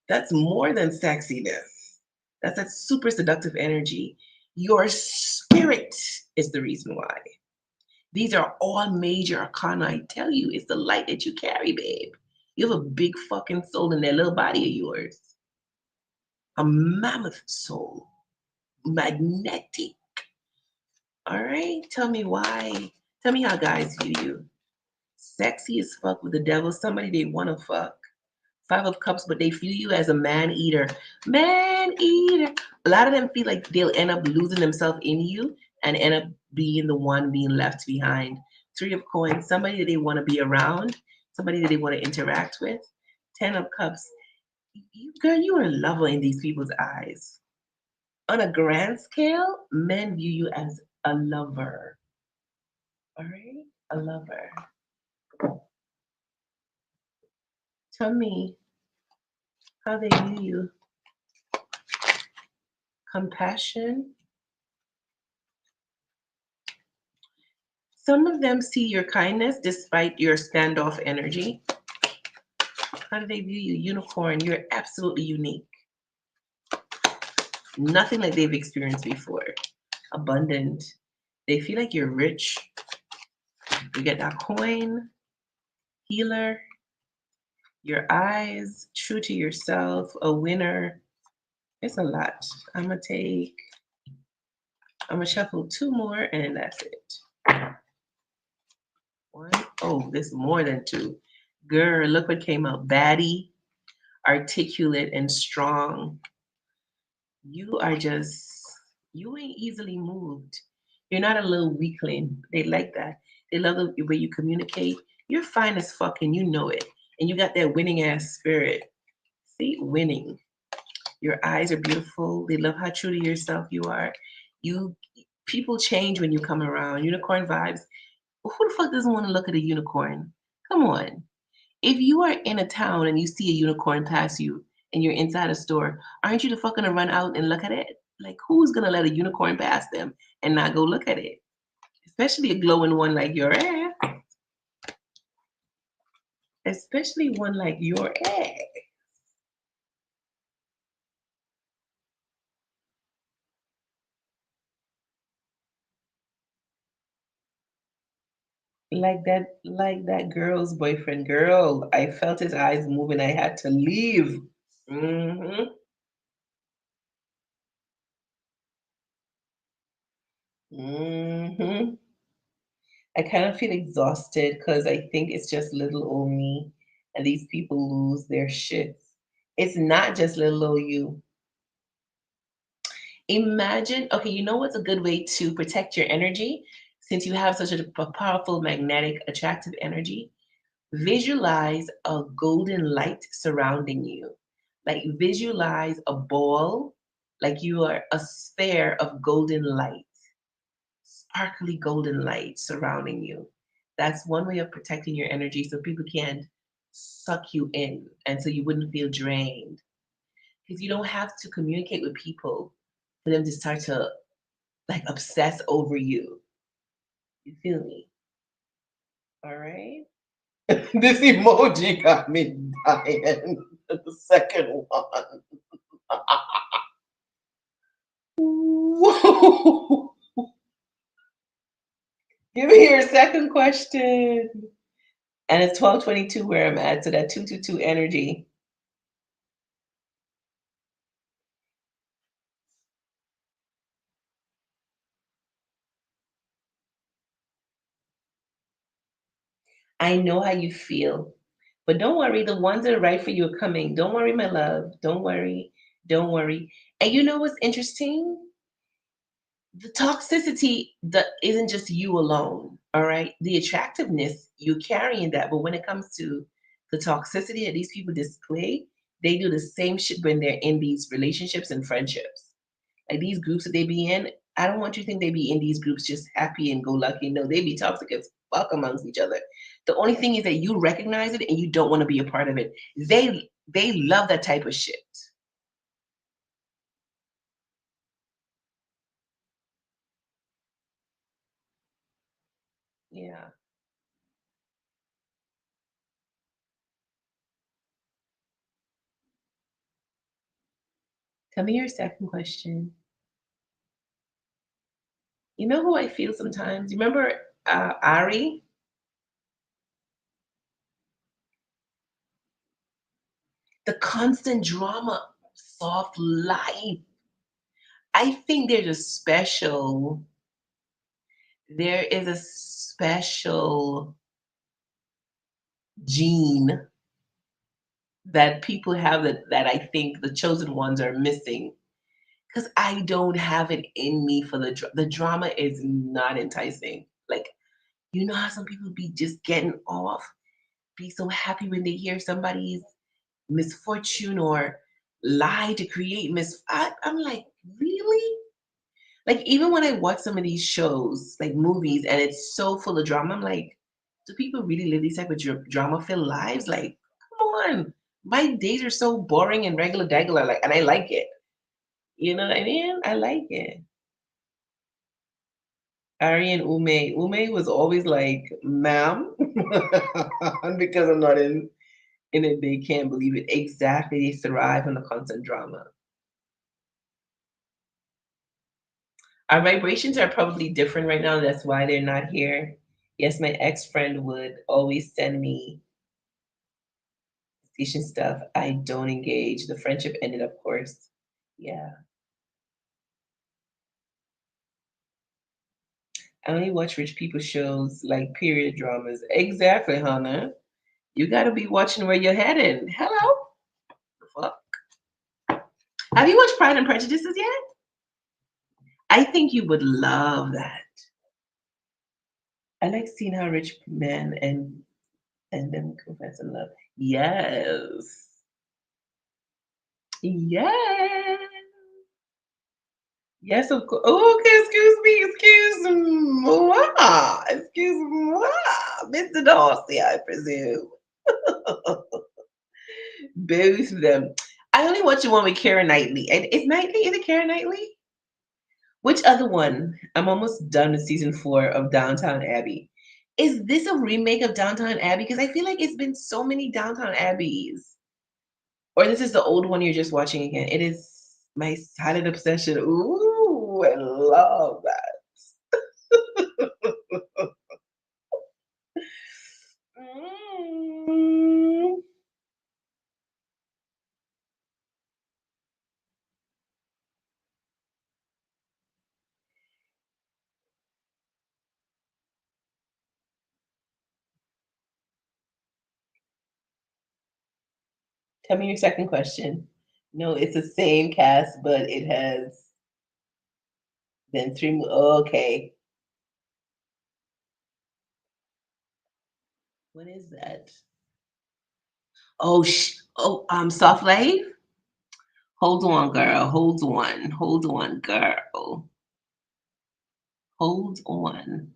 That's more than sexiness. That's that super seductive energy. Your spirit is the reason why. These are all major arcana. I tell you, it's the light that you carry, babe. You have a big fucking soul in that little body of yours. A mammoth soul. Magnetic. All right? Tell me why. Tell me how guys view you. Sexy as fuck with the devil, somebody they want to fuck. Five of Cups, but they view you as a man eater. Man eater. A lot of them feel like they'll end up losing themselves in you and end up being the one being left behind. Three of Coins, somebody that they want to be around, somebody that they want to interact with. Ten of Cups, girl, you are a lover in these people's eyes. On a grand scale, men view you as a lover. All right? A lover. Tell me how they view you. Compassion. Some of them see your kindness despite your standoff energy. How do they view you? Unicorn, you're absolutely unique. Nothing like they've experienced before. Abundant. They feel like you're rich. You get that coin. Healer. Your eyes. True to yourself. A winner. It's a lot. I'm gonna shuffle two more and that's it. One. Oh, this more than two. Girl, look what came out. Baddie, articulate and strong. You are just, you ain't easily moved. You're not a little weakling. They like that. They love the way you communicate. You're fine as fuck and you know it. And you got that winning ass spirit. See, winning. Your eyes are beautiful. They love how true to yourself you are. You people change when you come around. Unicorn vibes. Who the fuck doesn't want to look at a unicorn? Come on. If you are in a town and you see a unicorn pass you and you're inside a store, aren't you the fuck gonna run out and look at it? Like who's gonna let a unicorn pass them and not go look at it? Especially a glowing one like your ass. Especially one like your ass. Like that girl's boyfriend. Girl, I felt his eyes moving. I had to leave. Hmm. Hmm. I kind of feel exhausted because I think it's just little old me and these people lose their shits. It's not just little old you. Imagine, okay, you know what's a good way to protect your energy since you have such a powerful, magnetic, attractive energy? Visualize a golden light surrounding you. Like visualize a ball, like you are a sphere of golden light, sparkly golden light surrounding you. That's one way of protecting your energy so people can't suck you in and so you wouldn't feel drained. Because you don't have to communicate with people for them to start to like obsess over you. You feel me? All right. This emoji got me dying. The second one. Whoa. Give me your second question. And it's 12:22 where I'm at, so that 222 energy. I know how you feel. But don't worry, the ones that are right for you are coming. Don't worry, my love. Don't worry. Don't worry. And you know what's interesting? The toxicity that isn't just you alone. All right. The attractiveness, you're carrying that. But when it comes to the toxicity that these people display, they do the same shit when they're in these relationships and friendships. Like these groups that they be in, I don't want you to think they be in these groups just happy and go lucky. No, they be toxic as fuck amongst each other. The only thing is that you recognize it and you don't want to be a part of it. They love that type of shit. Yeah. Tell me your second question. You know who I feel sometimes? You remember Ari? The constant drama, soft life. I think there is a special gene that people have that I think the chosen ones are missing. Because I don't have it in me for the drama is not enticing. Like you know how some people be just getting off, be so happy when they hear somebody's misfortune or lie to create I'm like, really? Like even when I watch some of these shows, like movies, and it's so full of drama, I'm like, do people really live these type of drama-filled lives? Like, come on, my days are so boring and regular degular, like, and I like it. You know what I mean? I like it. Ari and Ume. Ume was always like, ma'am, because I'm not in it. They can't believe it. Exactly, they thrive on the constant drama. Our vibrations are probably different right now. That's why they're not here. Yes, my ex friend would always send me station stuff. I don't engage. The friendship ended, of course. Yeah. I only watch rich people shows like period dramas. Exactly, Hannah. You got to be watching where you're headed. Hello? The fuck? Have you watched Pride and Prejudices yet? I think you would love that. I like seeing how rich men and them confess in love. Yes. Yes. Yes, of course. Oh, okay, excuse me, excuse moi, Mr. Darcy, I presume. Both of them. I only watch the one with Karen Knightley. And is Knightley? Is it Karen Knightley? Which other one? I'm almost done with season 4 of Downtown Abbey. Is this a remake of Downtown Abbey? Because I feel like it's been so many Downtown Abbeys. Or this is the old one you're just watching again. It is my silent obsession. Ooh, I love that. Mm. Tell me your second question. No, it's the same cast, but it has been three. Okay. What is that? Soft Life? Hold on, girl. Hold on. Hold on, girl. Hold on.